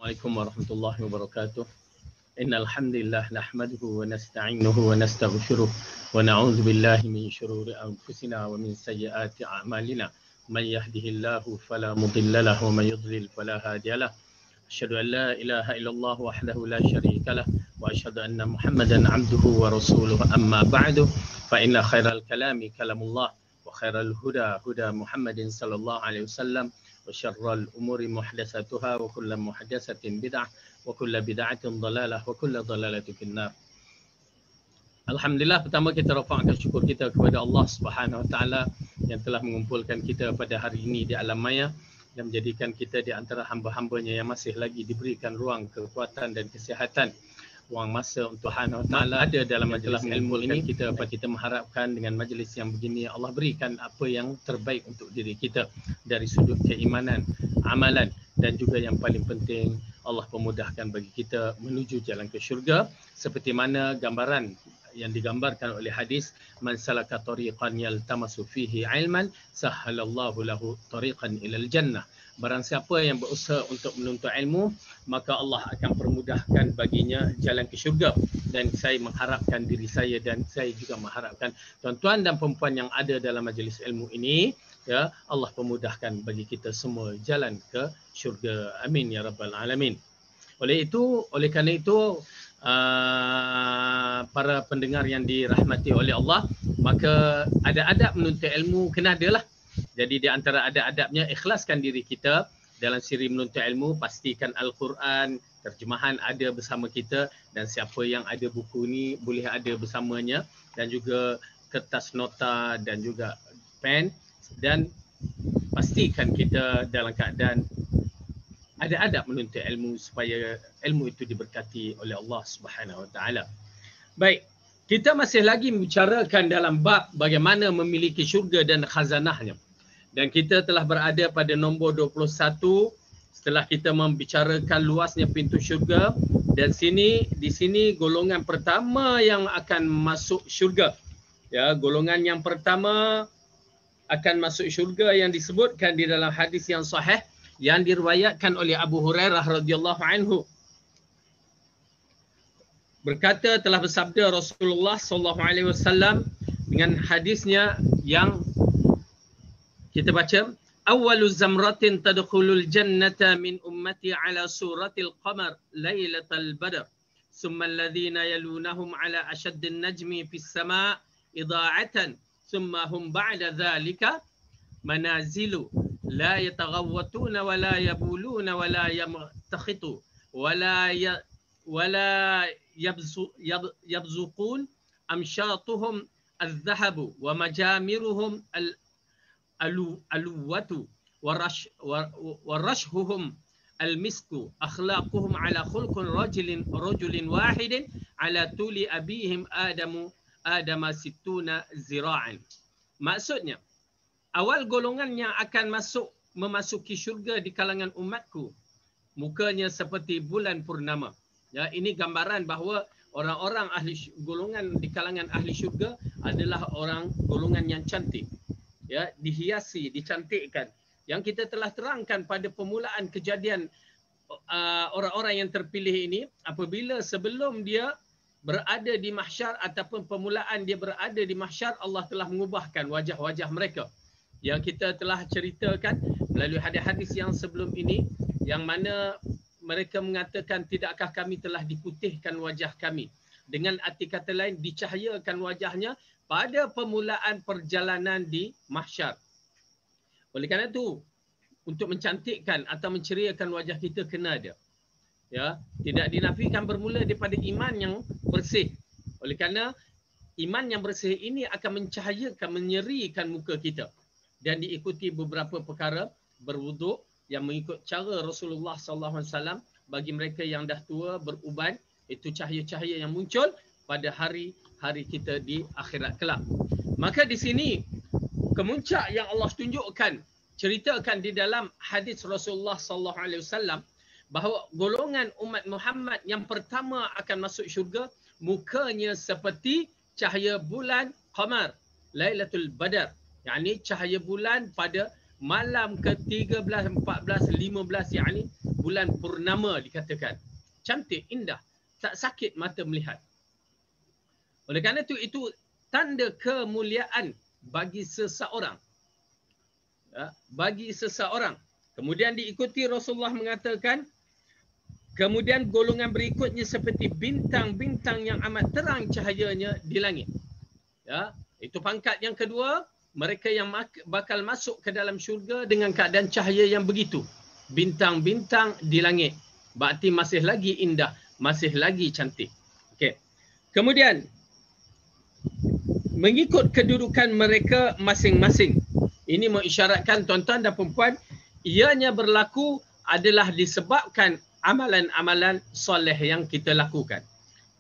Assalamualaikum warahmatullahi wabarakatuh. Innal hamdalillah nahmaduhu wa nasta'inuhu wa nastaghfiruh wa na'udzu billahi min shururi anfusina wa min sayyiati a'malina. Man yahdihillahu fala mudilla lahu wa man yudlil fala hadiya lahu. Asyhadu an la ilaha illallah wahdahu la syarika lah wa asyhadu anna Muhammadan 'abduhu wa rasuluhu. Amma ba'du fa inna khairal kalami kalamullah wa khairal huda huda Muhammadin sallallahu alaihi wasallam. وشر الأمور محدثاتها وكل محدثة بدعة وكل بدعة ضلالة وكل ضلالة في النار. Alhamdulillah, pertama kita rafa'kan syukur kita kepada Allah Subhanahu Wa Taala yang telah mengumpulkan kita pada hari ini di alam maya dan menjadikan kita di antara hamba-hambanya yang masih lagi diberikan ruang kekuatan dan kesihatan, ruang masa untuk Subhanahu Wa Taala ada dalam majlis ilmu ini. Kita mengharapkan dengan majlis yang begini Allah berikan apa yang terbaik untuk diri kita dari sudut keimanan, amalan, dan juga yang paling penting Allah pemudahkan bagi kita menuju jalan ke syurga seperti mana gambaran yang digambarkan oleh hadis, man salaka tariqan yaltamasu fihi ilman sahhalallahu lahu tariqan ilal jannah. Barang siapa yang berusaha untuk menuntut ilmu, maka Allah akan permudahkan baginya jalan ke syurga. Dan saya mengharapkan diri saya dan saya juga mengharapkan tuan-tuan dan perempuan yang ada dalam majlis ilmu ini, ya, Allah pemudahkan bagi kita semua jalan ke syurga. Amin ya rabbal alamin. Oleh kerana itu para pendengar yang dirahmati oleh Allah, maka ada adab menuntut ilmu kena adalah. Jadi di antara adab-adabnya, ikhlaskan diri kita dalam siri menuntut ilmu, pastikan Al-Quran terjemahan ada bersama kita, dan siapa yang ada buku ni boleh ada bersamanya, dan juga kertas nota dan juga pen, dan pastikan kita dalam keadaan ada adab menuntut ilmu supaya ilmu itu diberkati oleh Allah Subhanahu Wa Taala. Baik, kita masih lagi membicarakan dalam bab bagaimana memiliki syurga dan khazanahnya. Dan kita telah berada pada nombor 21 setelah kita membicarakan luasnya pintu syurga, dan di sini golongan pertama yang akan masuk syurga. Ya, golongan yang pertama akan masuk syurga yang disebutkan di dalam hadis yang sahih yang diriwayatkan oleh Abu Hurairah radhiyallahu anhu. Berkata, telah bersabda Rasulullah sallallahu alaihi wasallam dengan hadisnya yang kita baca, awwalu zamratin tadkhulul jannata min ummati ala suratil qamar lailatal badr thumma alladhina yalunahum ala ashaddin najmi fis sama' ida'atan thumma hum ba'da dhalika manazilu la yataghawwatuna wa la yabuluna wa la yamtakhitu wa la yabzuqun amshatuhum al-dhahabu wa majamiruhum al-aluwatu wa rashhuhum al-misku akhlaquhum ala khulqin rajulin wahidin ala tuli abihim adama sittuna zira'an. Maksudnya, awal golongan yang akan memasuki syurga di kalangan umatku, mukanya seperti bulan purnama. Ya, ini gambaran bahawa orang-orang golongan di kalangan ahli syurga adalah orang golongan yang cantik. Ya, dihiasi, dicantikkan. Yang kita telah terangkan pada permulaan kejadian orang-orang yang terpilih ini, apabila sebelum dia berada di mahsyar ataupun permulaan dia berada di mahsyar, Allah telah mengubahkan wajah-wajah mereka. Yang kita telah ceritakan melalui hadis-hadis yang sebelum ini, yang mana mereka mengatakan, tidakkah kami telah diputihkan wajah kami? Dengan arti kata lain, dicahayakan wajahnya pada permulaan perjalanan di mahsyar. Oleh kerana itu, untuk mencantikkan atau menceriakan wajah kita kena ada. Ya, tidak dinafikan bermula daripada iman yang bersih. Oleh kerana iman yang bersih ini akan mencahayakan, menyerikan muka kita. Dan diikuti beberapa perkara, berwuduk yang mengikut cara Rasulullah SAW. Bagi mereka yang dah tua, beruban, itu cahaya-cahaya yang muncul pada hari-hari kita di akhirat kelak. Maka di sini kemuncak yang Allah tunjukkan, ceritakan di dalam hadis Rasulullah SAW, bahawa golongan umat Muhammad yang pertama akan masuk syurga, mukanya seperti cahaya bulan qamar Lailatul Badar, yakni cahaya bulan pada malam ke-13, 14, 15, yakni bulan purnama dikatakan. Cantik, indah, tak sakit mata melihat. Oleh kerana itu tanda kemuliaan bagi seseorang. Ya, bagi seseorang. Kemudian diikuti Rasulullah mengatakan, kemudian golongan berikutnya seperti bintang-bintang yang amat terang cahayanya di langit. Ya, itu pangkat yang kedua, mereka yang bakal masuk ke dalam syurga dengan keadaan cahaya yang begitu. Bintang-bintang di langit. Berarti masih lagi indah, masih lagi cantik. Okey. Kemudian mengikut kedudukan mereka masing-masing. Ini mengisyaratkan tuan-tuan dan puan-puan, ianya berlaku adalah disebabkan amalan-amalan soleh yang kita lakukan.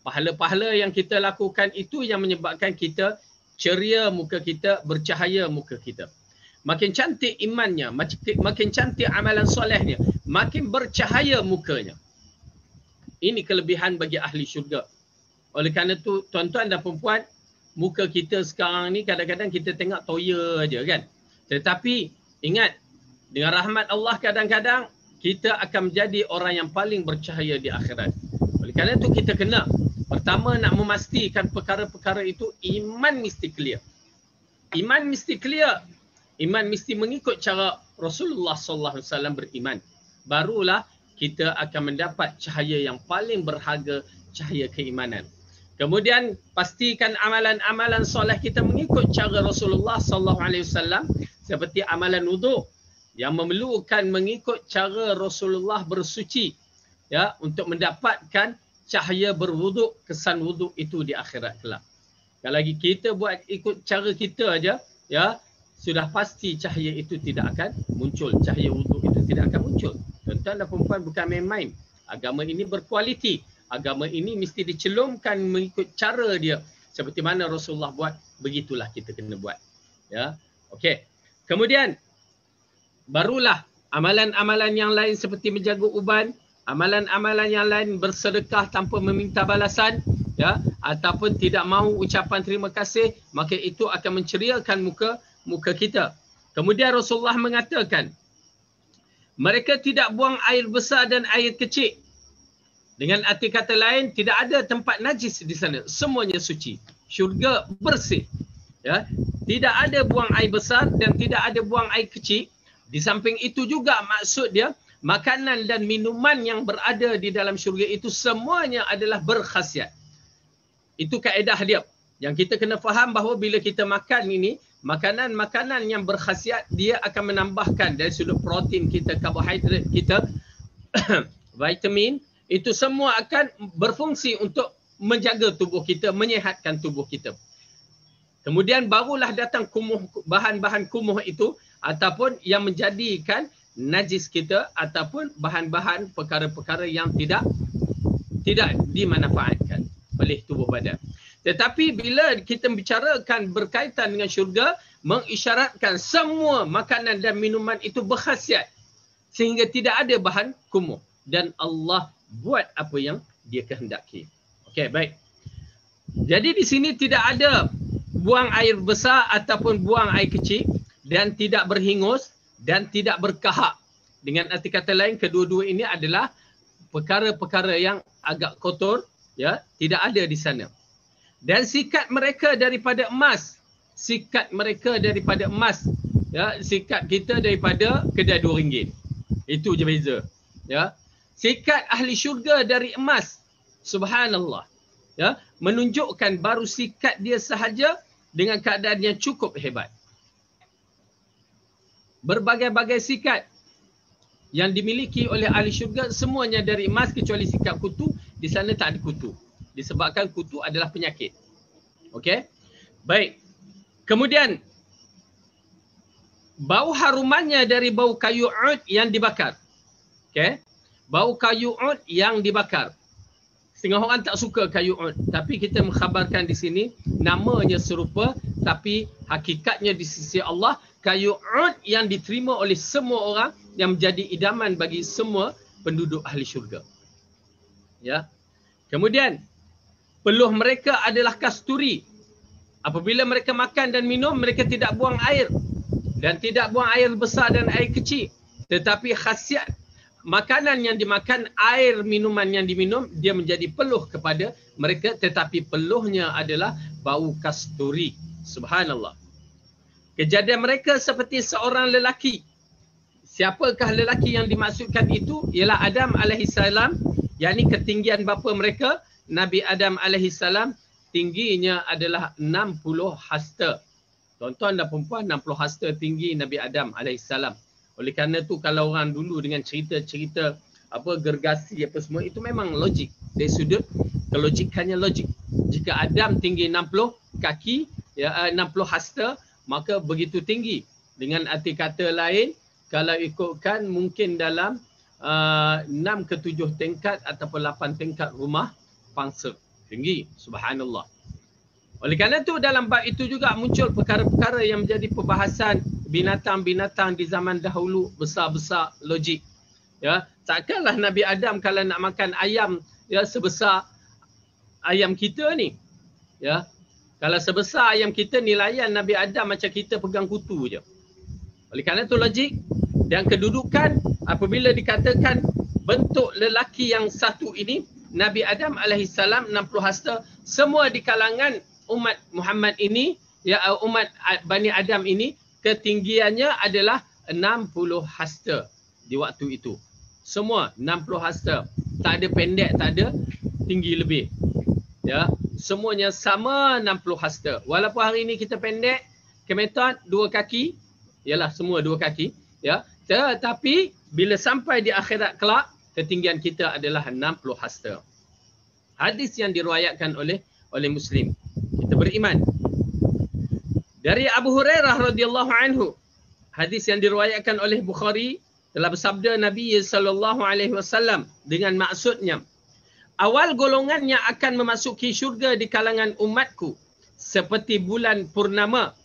Pahala-pahala yang kita lakukan itu yang menyebabkan kita ceria muka kita, bercahaya muka kita. Makin cantik imannya, makin cantik amalan solehnya, makin bercahaya mukanya. Ini kelebihan bagi ahli syurga. Oleh kerana itu, tuan-tuan dan puan-puan, muka kita sekarang ni kadang-kadang kita tengok toya aja kan. Tetapi ingat, dengan rahmat Allah kadang-kadang kita akan menjadi orang yang paling bercahaya di akhirat. Oleh kerana itu kita kena pertama nak memastikan perkara-perkara itu iman mesti clear. Iman mesti clear. Iman mesti mengikut cara Rasulullah sallallahu alaihi wasallam beriman. Barulah kita akan mendapat cahaya yang paling berharga, cahaya keimanan. Kemudian pastikan amalan-amalan soleh kita mengikut cara Rasulullah sallallahu alaihi wasallam seperti amalan wuduk yang memerlukan mengikut cara Rasulullah bersuci ya untuk mendapatkan cahaya berwuduk, kesan wuduk itu di akhirat kelak. Kalau lagi kita buat ikut cara kita aja ya, sudah pasti cahaya itu tidak akan muncul, cahaya wuduk itu tidak akan muncul. Tuan-tuan dan puan-puan, bukan main-main. Agama ini berkualiti. Agama ini mesti dicelumkan mengikut cara dia. Seperti mana Rasulullah buat, begitulah kita kena buat. Ya, okey. Kemudian barulah amalan-amalan yang lain seperti menjaga uban, amalan-amalan yang lain bersedekah tanpa meminta balasan, ya, ataupun tidak mahu ucapan terima kasih, maka itu akan menceriakan muka kita. Kemudian Rasulullah mengatakan, mereka tidak buang air besar dan air kecil. Dengan arti kata lain, tidak ada tempat najis di sana. Semuanya suci. Syurga bersih. Ya, tidak ada buang air besar dan tidak ada buang air kecil. Di samping itu juga maksud dia, makanan dan minuman yang berada di dalam syurga itu semuanya adalah berkhasiat. Itu kaedah dia. Yang kita kena faham bahawa bila kita makan ini, makanan-makanan yang berkhasiat, dia akan menambahkan dari sudut protein kita, karbohidrat kita, vitamin, itu semua akan berfungsi untuk menjaga tubuh kita, menyihatkan tubuh kita. Kemudian barulah datang kumuh, bahan-bahan kumuh itu ataupun yang menjadikan najis kita ataupun bahan-bahan perkara-perkara yang tidak dimanfaatkan oleh tubuh badan. Tetapi bila kita bicarakan berkaitan dengan syurga, mengisyaratkan semua makanan dan minuman itu berkhasiat sehingga tidak ada bahan kumuh dan Allah buat apa yang dia kehendaki. Okey, baik. Jadi di sini tidak ada buang air besar ataupun buang air kecil dan tidak berhingus dan tidak berkahak. Dengan arti kata lain, kedua-dua ini adalah perkara-perkara yang agak kotor, ya, tidak ada di sana. Dan sikat mereka daripada emas. Sikat mereka daripada emas. Ya, sikat kita daripada kedai RM2. Itu je beza. Ya. Sikat ahli syurga dari emas. Subhanallah. Ya, menunjukkan baru sikat dia sahaja dengan keadaan yang cukup hebat. Berbagai-bagai sikat yang dimiliki oleh ahli syurga semuanya dari emas kecuali sikat kutu. Di sana tak ada kutu. Disebabkan kutu adalah penyakit. Okey? Baik. Kemudian bau harumannya dari bau kayu ud yang dibakar. Okey? Bau kayu ud yang dibakar. Setengah orang tak suka kayu ud, tapi kita mengkhabarkan di sini namanya serupa tapi hakikatnya di sisi Allah kayu ud yang diterima oleh semua orang yang menjadi idaman bagi semua penduduk ahli syurga. Ya. Kemudian peluh mereka adalah kasturi. Apabila mereka makan dan minum, mereka tidak buang air dan tidak buang air besar dan air kecil. Tetapi khasiat makanan yang dimakan, air minuman yang diminum, dia menjadi peluh kepada mereka, tetapi peluhnya adalah bau kasturi. Subhanallah. Kejadian mereka seperti seorang lelaki. Siapakah lelaki yang dimaksudkan itu? Ialah Adam alaihissalam, yakni ketinggian bapa mereka, Nabi Adam alaihissalam, tingginya adalah 60 hasta. Tuan-tuan dan perempuan, 60 hasta tinggi Nabi Adam alaihissalam. Oleh kerana tu kalau orang dulu dengan cerita-cerita apa gergasi apa semua, itu memang logik. Dari sudut kelojikannya logik. Jika Adam tinggi 60 kaki, ya 60 hasta, maka begitu tinggi. Dengan arti kata lain, kalau ikutkan mungkin dalam 6 ke 7 tingkat ataupun 8 tingkat rumah pangsa. Tinggi, subhanallah. Oleh kerana itu dalam bab itu juga muncul perkara-perkara yang menjadi perbahasan binatang-binatang di zaman dahulu besar-besar logik. Ya, takkanlah Nabi Adam kalau nak makan ayam ya sebesar ayam kita ni. Ya. Kalau sebesar ayam kita ni layan Nabi Adam macam kita pegang kutu je. Oleh kerana itu logik dan kedudukan apabila dikatakan bentuk lelaki yang satu ini Nabi Adam alaihissalam 60 hasta, semua di kalangan umat Muhammad ini, ya umat Bani Adam ini, ketinggiannya adalah 60 hasta di waktu itu. Semua 60 hasta. Tak ada pendek, tak ada tinggi lebih. Ya, semuanya sama 60 hasta. Walaupun hari ini kita pendek, kemetot 2 kaki, yalah semua 2 kaki, ya. Tetapi bila sampai di akhirat kelak, ketinggian kita adalah 60 hasta. Hadis yang diriwayatkan oleh Muslim. Kita beriman. Dari Abu Hurairah radhiyallahu anhu, hadis yang diriwayatkan oleh Bukhari, telah bersabda Nabi sallallahu alaihi wasallam dengan maksudnya, awal golongan yang akan memasuki syurga di kalangan umatku seperti bulan purnama.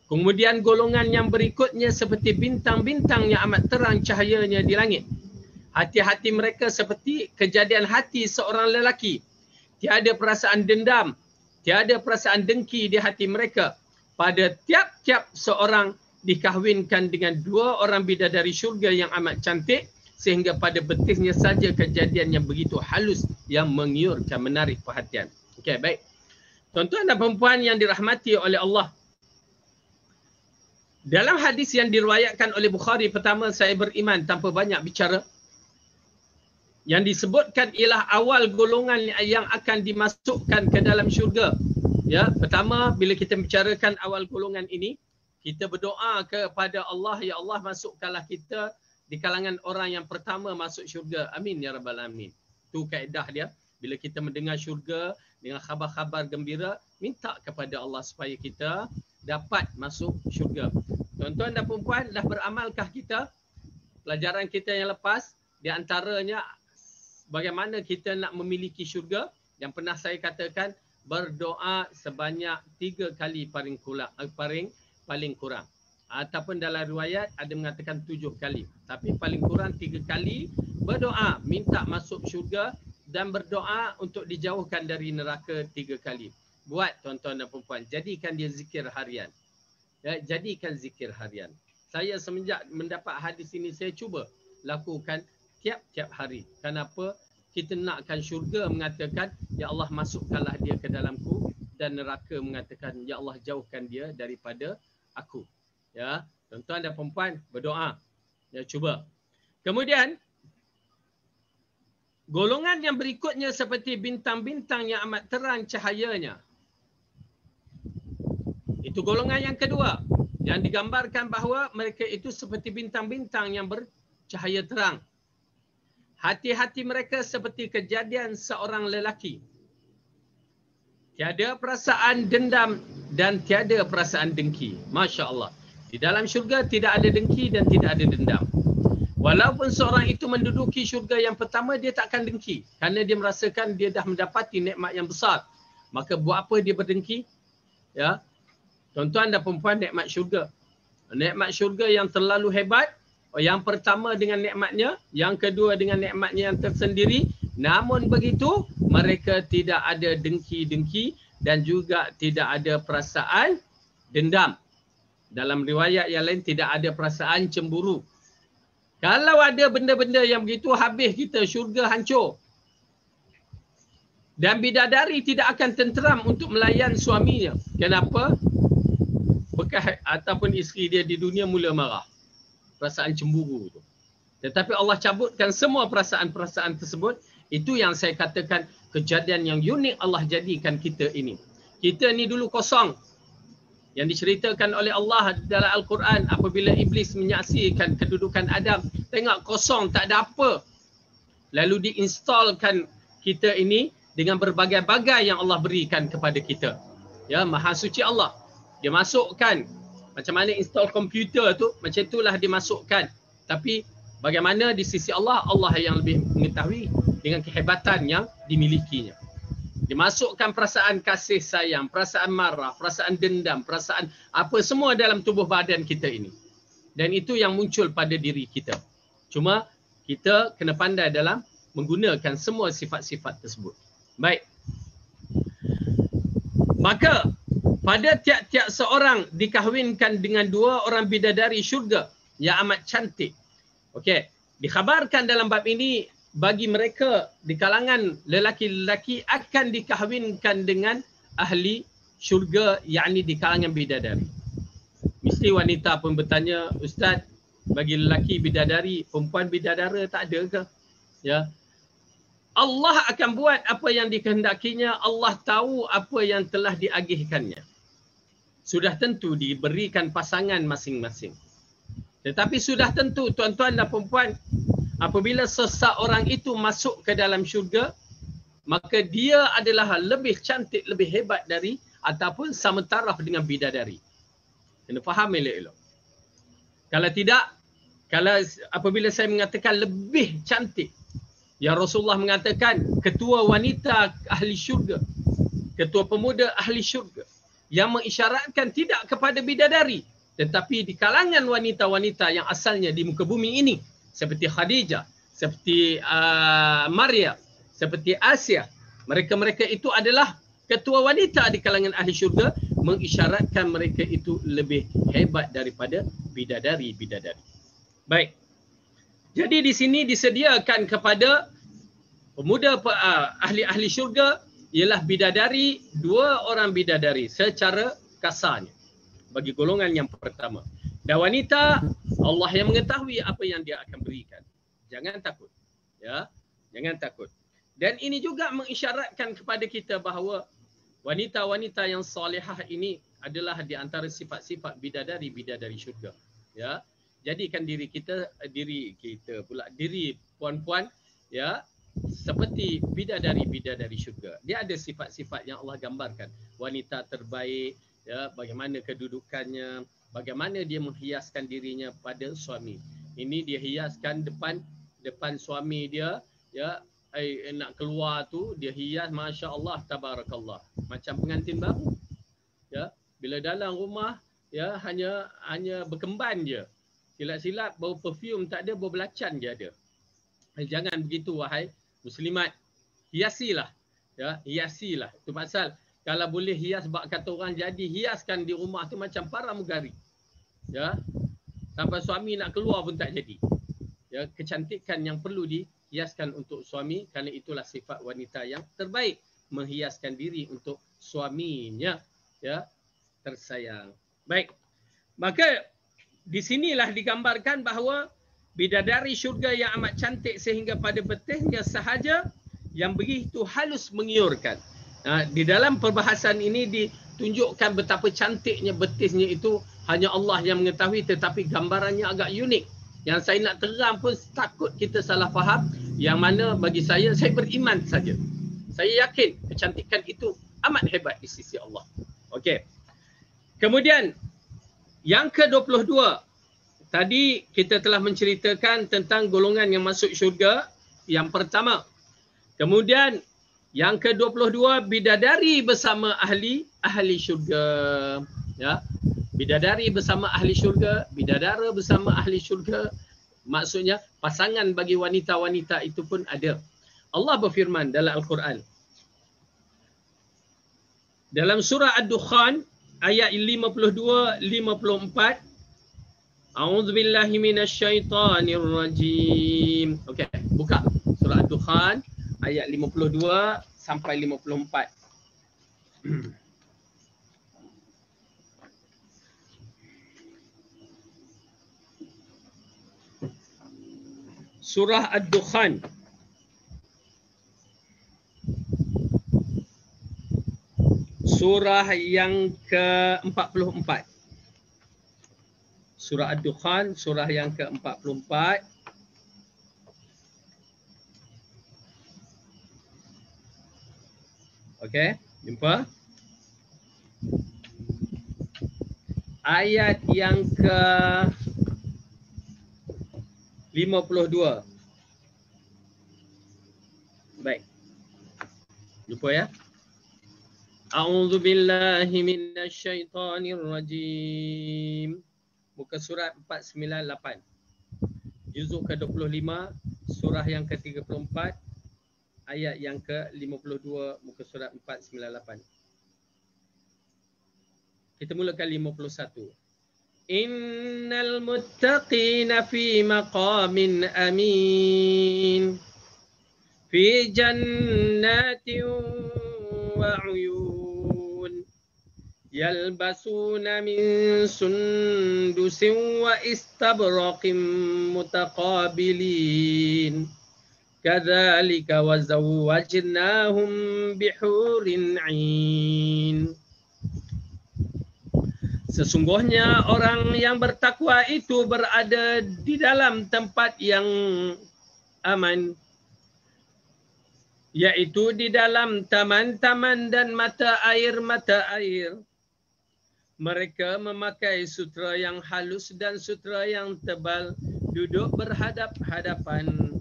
Kemudian golongan yang berikutnya seperti bintang-bintang yang amat terang cahayanya di langit. Hati-hati mereka seperti kejadian hati seorang lelaki. Tiada perasaan dendam, tiada perasaan dengki di hati mereka. Pada tiap-tiap seorang dikahwinkan dengan 2 orang bidadari syurga yang amat cantik, sehingga pada betisnya saja kejadian yang begitu halus yang mengiurkan, menarik perhatian. Okey, baik. Tuan-tuan dan perempuan yang dirahmati oleh Allah. Dalam hadis yang diriwayatkan oleh Bukhari, pertama saya beriman tanpa banyak bicara. Yang disebutkan ialah awal golongan yang akan dimasukkan ke dalam syurga. Ya, pertama bila kita bicarakan awal golongan ini, kita berdoa kepada Allah, ya Allah masukkanlah kita di kalangan orang yang pertama masuk syurga. Amin ya rabbal alamin. Tu kaedah dia. Bila kita mendengar syurga dengan khabar-khabar gembira, minta kepada Allah supaya kita dapat masuk syurga. Tuan-tuan dan perempuan, dah beramalkah kita pelajaran kita yang lepas? Di antaranya bagaimana kita nak memiliki syurga? Yang pernah saya katakan, berdoa sebanyak 3 kali paling kurang. Ataupun dalam riwayat ada mengatakan 7 kali. Tapi paling kurang 3 kali berdoa minta masuk syurga dan berdoa untuk dijauhkan dari neraka 3 kali. Buat tuan-tuan dan perempuan, jadikan dia zikir harian. Ya, jadikan zikir harian. Saya semenjak mendapat hadis ini, saya cuba lakukan tiap-tiap hari. Kenapa? Kita nakkan syurga mengatakan, ya Allah masukkanlah dia ke dalamku, dan neraka mengatakan, ya Allah jauhkan dia daripada aku. Ya, tuan-tuan dan perempuan berdoa. Ya, cuba. Kemudian golongan yang berikutnya seperti bintang-bintang yang amat terang cahayanya. Itu golongan yang kedua, yang digambarkan bahawa mereka itu seperti bintang-bintang yang bercahaya terang. Hati-hati mereka seperti kejadian seorang lelaki. Tiada perasaan dendam dan tiada perasaan dengki. Masya Allah. Di dalam syurga tidak ada dengki dan tidak ada dendam. Walaupun seorang itu menduduki syurga yang pertama, dia tak akan dengki. Kerana dia merasakan dia dah mendapati nikmat yang besar. Maka buat apa dia berdengki? Ya. Tuan-tuan dan perempuan, nikmat syurga. Nikmat syurga yang terlalu hebat. Yang pertama dengan nikmatnya, yang kedua dengan nikmatnya yang tersendiri. Namun begitu, mereka tidak ada dengki-dengki dan juga tidak ada perasaan dendam. Dalam riwayat yang lain, tidak ada perasaan cemburu. Kalau ada benda-benda yang begitu, habis kita, syurga hancur. Dan bidadari tidak akan tenteram untuk melayan suaminya. Kenapa? Bekas ataupun isteri dia di dunia mula marah. Perasaan cemburu tu. Tetapi Allah cabutkan semua perasaan-perasaan tersebut. Itu yang saya katakan kejadian yang unik Allah jadikan kita ini. Kita ni dulu kosong. Yang diceritakan oleh Allah dalam Al-Quran apabila Iblis menyaksikan kedudukan Adam. Tengok kosong, tak ada apa. Lalu diinstalkan kita ini dengan berbagai-bagai yang Allah berikan kepada kita. Ya, Maha Suci Allah. Dia masukkan. Macam mana install komputer tu, macam itulah dimasukkan. Tapi bagaimana di sisi Allah, Allah yang lebih mengetahui dengan kehebatan yang dimilikinya. Dimasukkan perasaan kasih sayang, perasaan marah, perasaan dendam, perasaan apa semua dalam tubuh badan kita ini. Dan itu yang muncul pada diri kita. Cuma kita kena pandai dalam menggunakan semua sifat-sifat tersebut. Baik. Maka pada tiap-tiap seorang dikahwinkan dengan 2 orang bidadari syurga yang amat cantik. Okey, dikhabarkan dalam bab ini bagi mereka di kalangan lelaki-lelaki akan dikahwinkan dengan ahli syurga, yakni di kalangan bidadari. Mesti wanita pun bertanya, Ustaz, bagi lelaki bidadari, perempuan bidadara tak ada ke? Ya. Allah akan buat apa yang dikehendakinya, Allah tahu apa yang telah diagihkannya. Sudah tentu diberikan pasangan masing-masing. Tetapi sudah tentu tuan-tuan dan perempuan, apabila seseorang itu masuk ke dalam syurga, maka dia adalah lebih cantik, lebih hebat dari ataupun sama taraf dengan bidadari. Kena faham elok-elok. Kalau tidak, kalau apabila saya mengatakan lebih cantik, yang Rasulullah mengatakan ketua wanita ahli syurga, ketua pemuda ahli syurga, yang mengisyaratkan tidak kepada bidadari, tetapi di kalangan wanita-wanita yang asalnya di muka bumi ini, seperti Khadijah, seperti Maria, seperti Asia. Mereka-mereka itu adalah ketua wanita di kalangan ahli syurga, mengisyaratkan mereka itu lebih hebat daripada bidadari-bidadari. Baik. Jadi di sini disediakan kepada pemuda ahli-ahli syurga ialah bidadari, 2 orang bidadari secara kasarnya bagi golongan yang pertama. Dan wanita, Allah yang mengetahui apa yang dia akan berikan. Jangan takut. Ya, jangan takut. Dan ini juga mengisyaratkan kepada kita bahawa wanita-wanita yang salihah ini adalah di antara sifat-sifat bidadari-bidadari syurga. Ya. Jadikan diri kita pula, diri puan-puan ya, seperti bidadari-bidadari syurga. Dia ada sifat-sifat yang Allah gambarkan. Wanita terbaik, ya, bagaimana kedudukannya, bagaimana dia menghiaskan dirinya pada suami. Ini dia hiaskan depan suami dia, ya, nak keluar tu dia hias, masya-Allah, tabarakallah, macam pengantin baru. Ya, bila dalam rumah ya hanya berkemban je. Silap-silap bau perfume tak ada, bau belacan je ada. Jangan begitu wahai muslimat. Hiasilah. Ya, hiasilah. Itu pasal kalau boleh hias, bak kata orang, jadi hiaskan di rumah tu macam pramugari. Ya. Sampai suami nak keluar pun tak jadi. Ya, kecantikan yang perlu dihiaskan untuk suami, kerana itulah sifat wanita yang terbaik, menghiaskan diri untuk suaminya, ya, tersayang. Baik. Maka di sinilah digambarkan bahawa bidadari syurga yang amat cantik sehingga pada betihnya sahaja yang begitu halus mengiurkan. Di dalam perbahasan ini ditunjukkan betapa cantiknya betihnya itu hanya Allah yang mengetahui, tetapi gambarannya agak unik. Yang saya nak terang pun takut kita salah faham, yang mana bagi saya beriman saja. Saya yakin kecantikan itu amat hebat di sisi Allah. Okey. Kemudian yang ke-22, tadi kita telah menceritakan tentang golongan yang masuk syurga yang pertama. Kemudian yang ke-22, bidadari bersama ahli syurga. Ya. Bidadari bersama ahli syurga, bidadara bersama ahli syurga. Maksudnya pasangan bagi wanita-wanita itu pun ada. Allah berfirman dalam Al-Quran. Dalam surah Ad-Dukhan ayat 52-54, A'udzubillahi minasyaitonirrajim. Okey, buka surah Ad-Dukhan ayat 52 sampai 54. Surah Ad-Dukhan surah yang ke-44. Surah Ad-Dukhan, surah yang ke-44. Okey, jumpa. Ayat yang ke-52. Baik. Jumpa ya. A'udzu billahi minasyaitonir rajim. Muka surat 498. Juzuk ke-25, surah yang ke-34, ayat yang ke-52, muka surat 498. Kita mulakan 51. Innal muttaqina fi maqamin amin. Fi jannatin wa 'uyun. Yalbasuna min sundusin wa istabraqin mutaqabilin. Kadzalika wa zawwajnahum bihurin 'ain. Sesungguhnya orang yang bertakwa itu berada di dalam tempat yang aman, yaitu di dalam taman-taman dan mata air. Mereka memakai sutera yang halus dan sutera yang tebal, duduk berhadap-hadapan.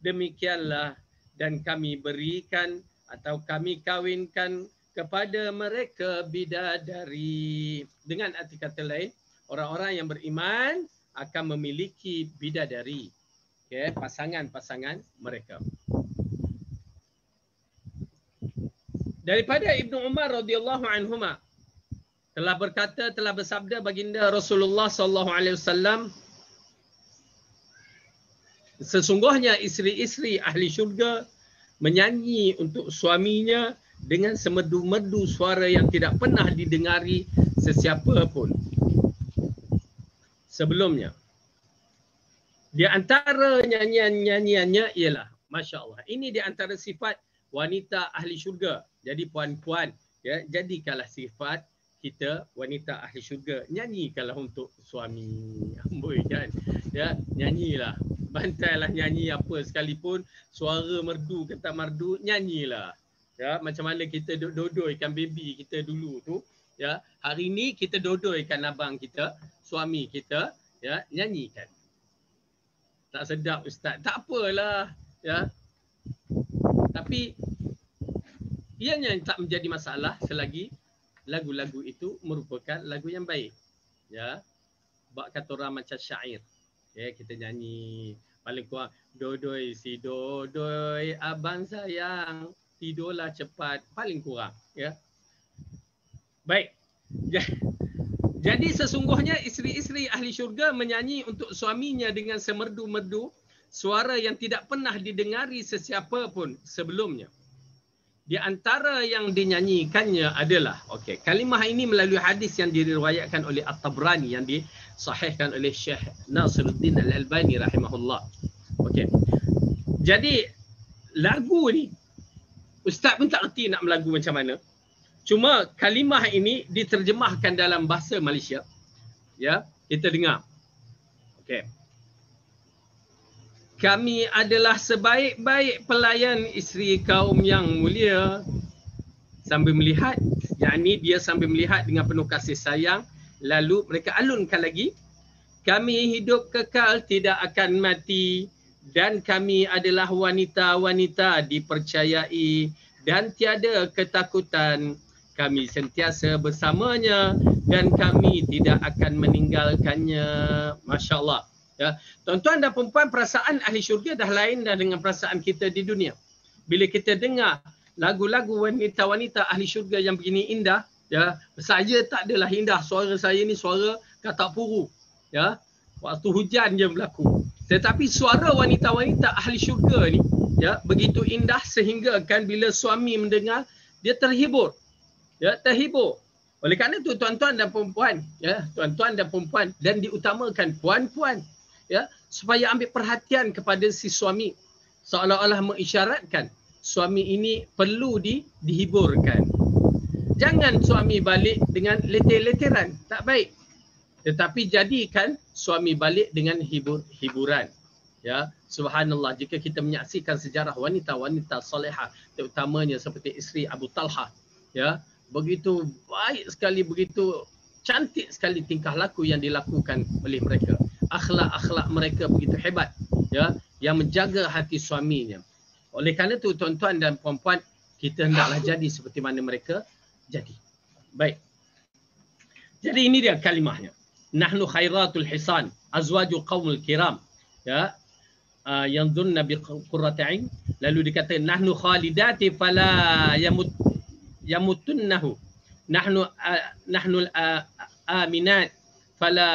Demikianlah, dan kami berikan atau kami kawinkan kepada mereka bidadari. Dengan arti kata lain, orang-orang yang beriman akan memiliki bidadari. Okay, pasangan-pasangan mereka. Daripada Ibnu Umar radhiyallahu anhuma telah berkata, telah bersabda baginda Rasulullah sallallahu alaihi wasallam, sesungguhnya isteri-isteri ahli syurga menyanyi untuk suaminya dengan semerdu-merdu suara yang tidak pernah didengari sesiapa pun sebelumnya. Di antara nyanyian-nyanyiannya ialah, Masya Allah, ini di antara sifat wanita ahli syurga. Jadi puan-puan, ya, jadikanlah sifat kita wanita ahli syurga, nyanyikanlah untuk suami. Amboi kan, ya, nyanyilah, bantailah nyanyi apa sekalipun, suara merdu ke tak merdu, nyanyilah. Ya, macam mana kita dodoikan baby kita dulu tu, ya, hari ni kita dodoikan abang kita, suami kita, ya, nyanyikan. Tak sedap ustaz, tak apalah, ya. Tapi ianya tak menjadi masalah selagi lagu-lagu itu merupakan lagu yang baik. Ya. Bak kata orang macam syair. Ya, kita nyanyi paling kurang, dodoi si dodoi abang sayang, tidurlah cepat, paling kurang, ya. Baik. Jadi sesungguhnya isteri-isteri ahli syurga menyanyi untuk suaminya dengan semerdu-merdu suara yang tidak pernah didengari sesiapa pun sebelumnya. Di antara yang dinyanyikannya adalah, okey, kalimah ini melalui hadis yang diriwayatkan oleh At-Tabrani yang disahihkan oleh Syekh Nasiruddin Al-Albani rahimahullah. Okey. Jadi lagu ni ustaz pun tak reti nak melagu macam mana. Cuma kalimah ini diterjemahkan dalam bahasa Malaysia. Ya, kita dengar. Okey. Kami adalah sebaik-baik pelayan isteri kaum yang mulia. Sambil melihat, yakni dia sambil melihat dengan penuh kasih sayang. Lalu mereka alunkan lagi. Kami hidup kekal tidak akan mati. Dan kami adalah wanita-wanita dipercayai. Dan tiada ketakutan. Kami sentiasa bersamanya. Dan kami tidak akan meninggalkannya. Masya Allah. Ya, tuan-tuan dan perempuan, perasaan ahli syurga dah lain dah dengan perasaan kita di dunia. Bila kita dengar lagu-lagu wanita-wanita ahli syurga yang begini indah, ya, saya tak adalah indah. Suara saya ni suara katak puru. Ya, waktu hujan je berlaku. Tetapi suara wanita-wanita ahli syurga ni, ya, begitu indah sehingga kan bila suami mendengar, dia terhibur. Ya, terhibur. Oleh kerana itu tuan-tuan dan perempuan, ya, tuan-tuan dan perempuan, dan diutamakan puan-puan, ya, supaya ambil perhatian kepada si suami, seolah-olah mengisyaratkan suami ini perlu dihiburkan. Jangan suami balik dengan leter-leteran, tak baik. Tetapi jadikan suami balik dengan hiburan. Ya, subhanallah, jika kita menyaksikan sejarah wanita-wanita salihah, terutamanya seperti isteri Abu Talha, ya, begitu baik sekali, begitu cantik sekali tingkah laku yang dilakukan oleh mereka. Akhlak-akhlak mereka begitu hebat, ya, yang menjaga hati suaminya. Oleh kerana itu tuan-tuan dan puan-puan, kita hendaklah jadi seperti mana mereka jadi. Baik. Jadi ini dia kalimahnya. Nahnu khairatul hisan, azwaju qaumul kiram. Ya. Yanzurna biqurrati ain. Lalu dikata nahnu khalidati fala yamutunnahu. Nahnu aminat fala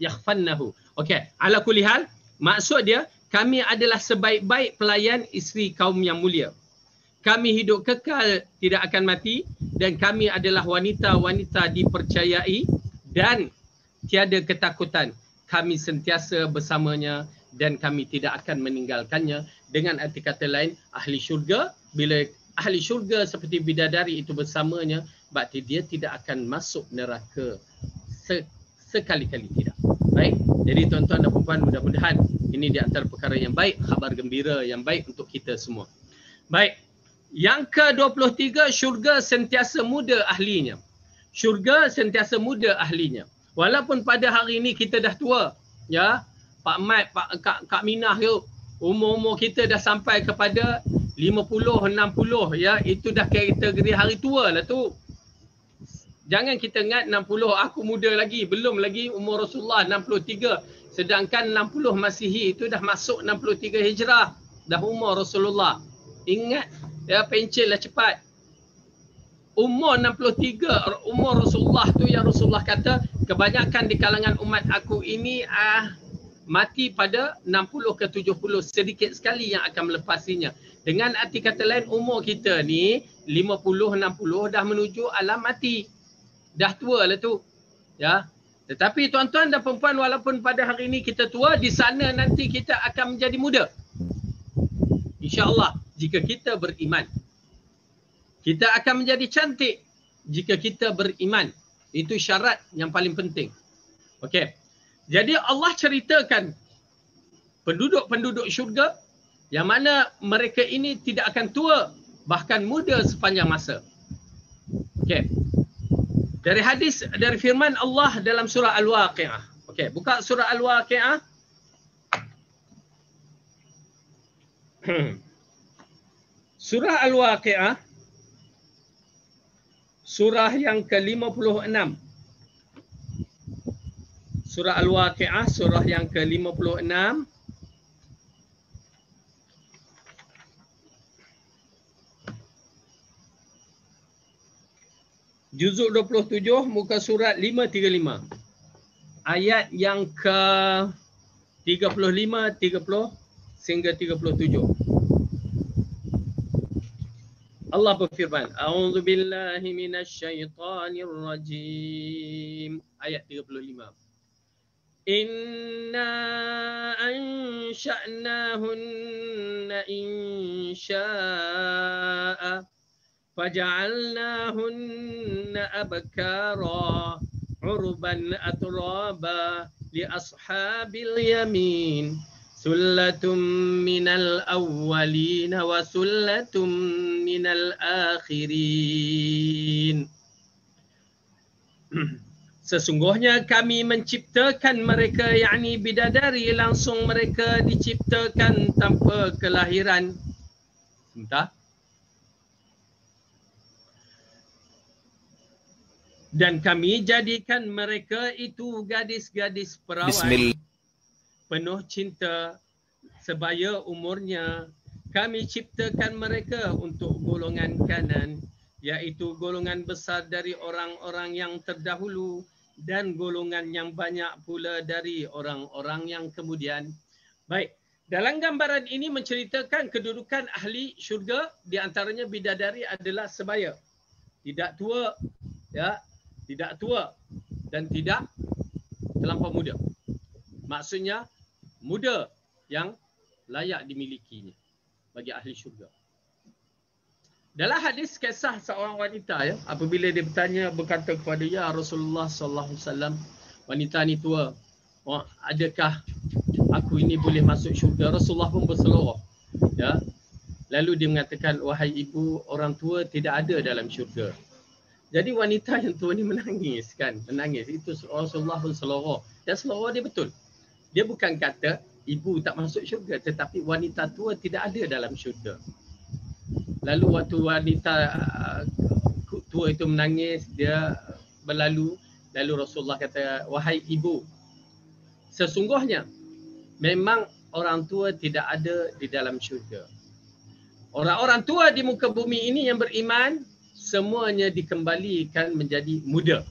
yakhfannahu. Okey, ala kulli hal, maksud dia kami adalah sebaik-baik pelayan isteri kaum yang mulia. Kami hidup kekal, tidak akan mati, dan kami adalah wanita-wanita dipercayai dan tiada ketakutan. Kami sentiasa bersamanya dan kami tidak akan meninggalkannya. Dengan arti kata lain, ahli syurga, bila ahli syurga seperti bidadari itu bersamanya, berarti dia tidak akan masuk neraka sekali-kali tidak. Baik, jadi tuan-tuan dan puan-puan, mudah-mudahan ini di antara perkara yang baik, khabar gembira yang baik untuk kita semua. Baik, yang ke-23, syurga sentiasa muda ahlinya. Syurga sentiasa muda ahlinya. Walaupun pada hari ini kita dah tua, ya, Pak Mat, Kak Minah tu, umur-umur kita dah sampai kepada 50, 60, ya, itu dah kategori hari tua lah tu. Jangan kita ingat 60, aku muda lagi, belum lagi umur Rasulullah 63. Sedangkan 60 Masihi itu dah masuk 63 Hijrah, dah umur Rasulullah. Ingat, ya, pencil lah cepat. Umur 63, umur Rasulullah tu yang Rasulullah kata, kebanyakan di kalangan umat aku ini mati pada 60 ke 70, sedikit sekali yang akan melepasinya. Dengan arti kata lain, umur kita ni 50, 60 dah menuju alam mati. Dah tua lah tu. Ya. Tetapi tuan-tuan dan perempuan, walaupun pada hari ini kita tua, di sana nanti kita akan menjadi muda. InsyaAllah, jika kita beriman. Kita akan menjadi cantik jika kita beriman. Itu syarat yang paling penting. Okey. Jadi Allah ceritakan penduduk-penduduk syurga yang mana mereka ini tidak akan tua, bahkan muda sepanjang masa. Okey. Dari hadis, dari firman Allah dalam surah Al-Waqi'ah. Okey, buka surah Al-Waqi'ah. Surah Al-Waqi'ah, surah yang ke-56. Surah Al-Waqi'ah, surah yang ke-56. Juzuk 27, muka surat 535. Ayat yang ke-35, 30 sehingga 37. Allah berfirman, A'udzu billahi minasyaitonir rajim. Ayat 35. Inna ansha'nahunna insya'a faja'alnahunna abkara urban atraba li ashabil yamin. Sullatum minal awwalin wa sullatum minal akhirin. Sesungguhnya kami menciptakan mereka, yakni bidadari, langsung mereka diciptakan tanpa kelahiran. Sebentar. Dan kami jadikan mereka itu gadis-gadis perawan. Penuh cinta sebaya umurnya. Kami ciptakan mereka untuk golongan kanan, iaitu golongan besar dari orang-orang yang terdahulu, dan golongan yang banyak pula dari orang-orang yang kemudian. Baik, dalam gambaran ini menceritakan kedudukan ahli syurga, di antaranya bidadari adalah sebaya. Tidak tua, ya, tidak tua dan tidak terlampau muda. Maksudnya muda yang layak dimilikinya bagi ahli syurga. Dalam hadis kisah seorang wanita, ya, apabila dia berkata kepada ya Rasulullah sallallahu alaihi wasallam, wanita ni tua, adakah aku ini boleh masuk syurga? Rasulullah pun berseloroh, ya. Lalu dia mengatakan, wahai ibu, orang tua tidak ada dalam syurga. Jadi wanita yang tua ni menangis, kan, menangis. Itu Rasulullah pun seloroh. Dan seloroh dia betul. Dia bukan kata ibu tak masuk syurga, tetapi wanita tua tidak ada dalam syurga. Lalu waktu wanita tua itu menangis, dia berlalu. Lalu Rasulullah kata, wahai ibu, sesungguhnya memang orang tua tidak ada di dalam syurga. Orang-orang tua di muka bumi ini yang beriman, semuanya dikembalikan menjadi muda.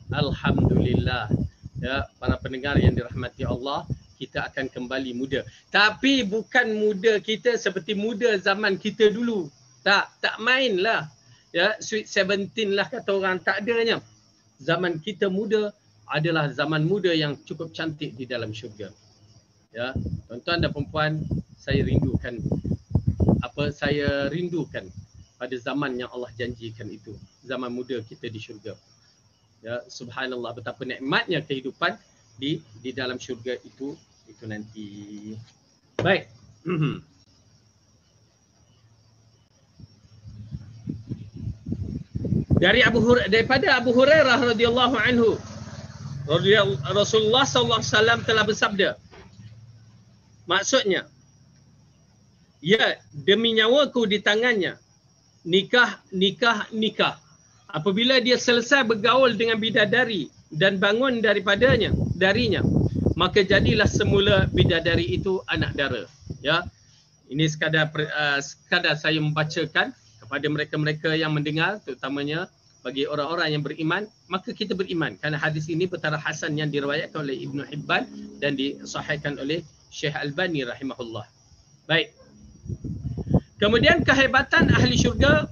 Alhamdulillah. Ya, para pendengar yang dirahmati Allah, kita akan kembali muda. Tapi bukan muda kita seperti muda zaman kita dulu. Tak mainlah. Ya, sweet 17 lah kata orang, tak adanya. Zaman kita muda adalah zaman muda yang cukup cantik di dalam syurga. Ya, tuan-tuan dan puan-puan, saya rindukan pada zaman yang Allah janjikan itu, zaman muda kita di syurga. Ya, subhanallah, betapa nikmatnya kehidupan di dalam syurga itu nanti. Baik. Daripada Abu Hurairah radhiyallahu anhu, Rasulullah sallallahu alaihi wasallam telah bersabda. Maksudnya, ya, demi nyawaku di tangannya, nikah. Apabila dia selesai bergaul dengan bidadari dan bangun darinya, maka jadilah semula bidadari itu anak dara. Ya, ini sekadar saya membacakan kepada mereka-mereka yang mendengar, terutamanya bagi orang-orang yang beriman, maka kita beriman. Kerana hadis ini bertaraf hasan yang diriwayatkan oleh Ibnu Hibban dan disahihkan oleh Syekh Albani rahimahullah. Baik. Kemudian kehebatan ahli syurga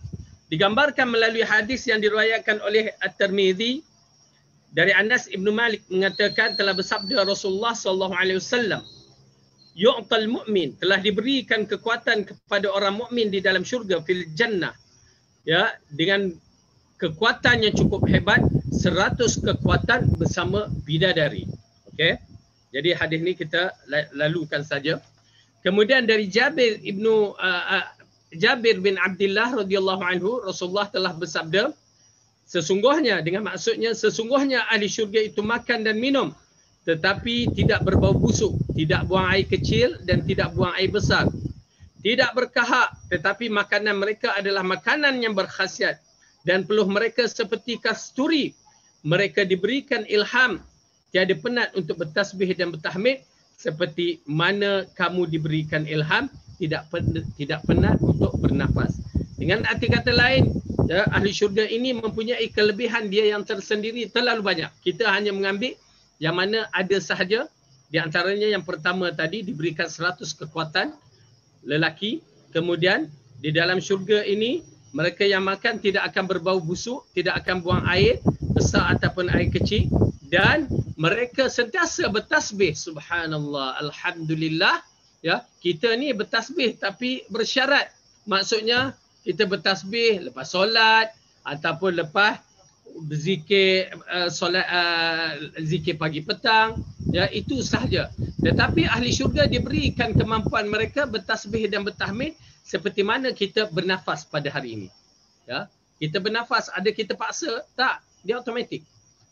digambarkan melalui hadis yang diriwayatkan oleh At-Tirmizi dari Anas Ibn Malik mengatakan telah bersabda Rasulullah sallallahu alaihi wasallam, yu'tal mu'min, telah diberikan kekuatan kepada orang mukmin di dalam syurga fil jannah, ya, dengan kekuatan yang cukup hebat, 100 kekuatan bersama bidadari. Okey. Jadi hadis ni kita lalukan saja. Kemudian dari Jabir bin Abdullah radhiyallahu anhu, Rasulullah telah bersabda, sesungguhnya ahli syurga itu makan dan minum, tetapi tidak berbau busuk, tidak buang air kecil dan tidak buang air besar. Tidak berkahak, tetapi makanan mereka adalah makanan yang berkhasiat, dan peluh mereka seperti kasturi. Mereka diberikan ilham, tiada penat untuk bertasbih dan bertahmid, seperti mana kamu diberikan ilham, tidak penat untuk bernafas. Dengan arti kata lain, ya, ahli syurga ini mempunyai kelebihan dia yang tersendiri terlalu banyak. Kita hanya mengambil yang mana ada sahaja. Di antaranya yang pertama tadi, diberikan 100 kekuatan lelaki. Kemudian di dalam syurga ini, mereka yang makan tidak akan berbau busuk, tidak akan buang air besar ataupun air kecil, dan mereka sentiasa bertasbih. Subhanallah, alhamdulillah. Ya, kita ni bertasbih tapi bersyarat. Maksudnya kita bertasbih lepas solat ataupun lepas berzikir solat zikir pagi petang, ya, itu sahaja. Tetapi ahli syurga diberikan kemampuan mereka bertasbih dan bertahmid seperti mana kita bernafas pada hari ini. Ya, kita bernafas, ada kita paksa? Tak, dia automatik.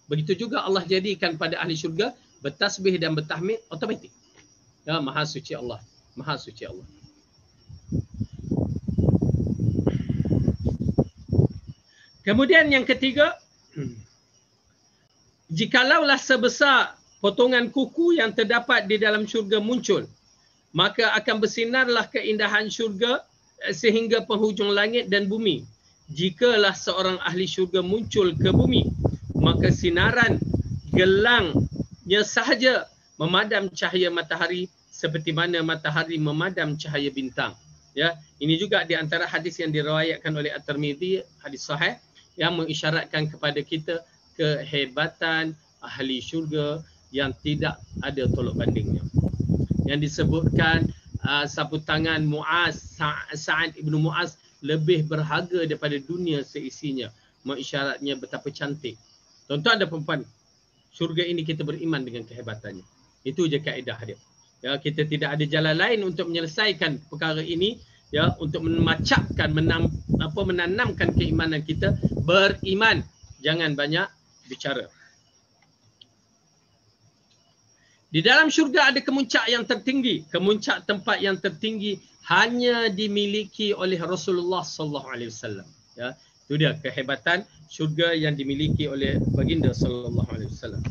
Begitu juga Allah jadikan pada ahli syurga bertasbih dan bertahmid automatik. Ya, maha suci Allah. Maha suci Allah. Kemudian yang ketiga, jikalaulah sebesar potongan kuku yang terdapat di dalam syurga muncul, maka akan bersinarlah keindahan syurga sehingga penghujung langit dan bumi. Jikalah seorang ahli syurga muncul ke bumi, maka sinaran gelangnya sahaja memadam cahaya matahari seperti mana matahari memadam cahaya bintang. Ya, ini juga di antara hadis yang diriwayatkan oleh At-Tirmidzi, hadis sahih yang mengisyaratkan kepada kita kehebatan ahli syurga yang tidak ada tolak bandingnya. Yang disebutkan sapu tangan Muaz, Sa'ad ibnu Muaz lebih berharga daripada dunia seisinya, mengisyaratnya betapa cantik. Tuan-tuan dan puan-puan, syurga ini kita beriman dengan kehebatannya. Itu je kaedah dia. Ya, kita tidak ada jalan lain untuk menyelesaikan perkara ini, ya, untuk memacapkan, menanamkan keimanan kita. Beriman, jangan banyak bicara. Di dalam syurga ada kemuncak yang tertinggi. Kemuncak tempat yang tertinggi hanya dimiliki oleh Rasulullah sallallahu alaihi wasallam. Ya, itu dia kehebatan syurga yang dimiliki oleh baginda sallallahu alaihi wasallam.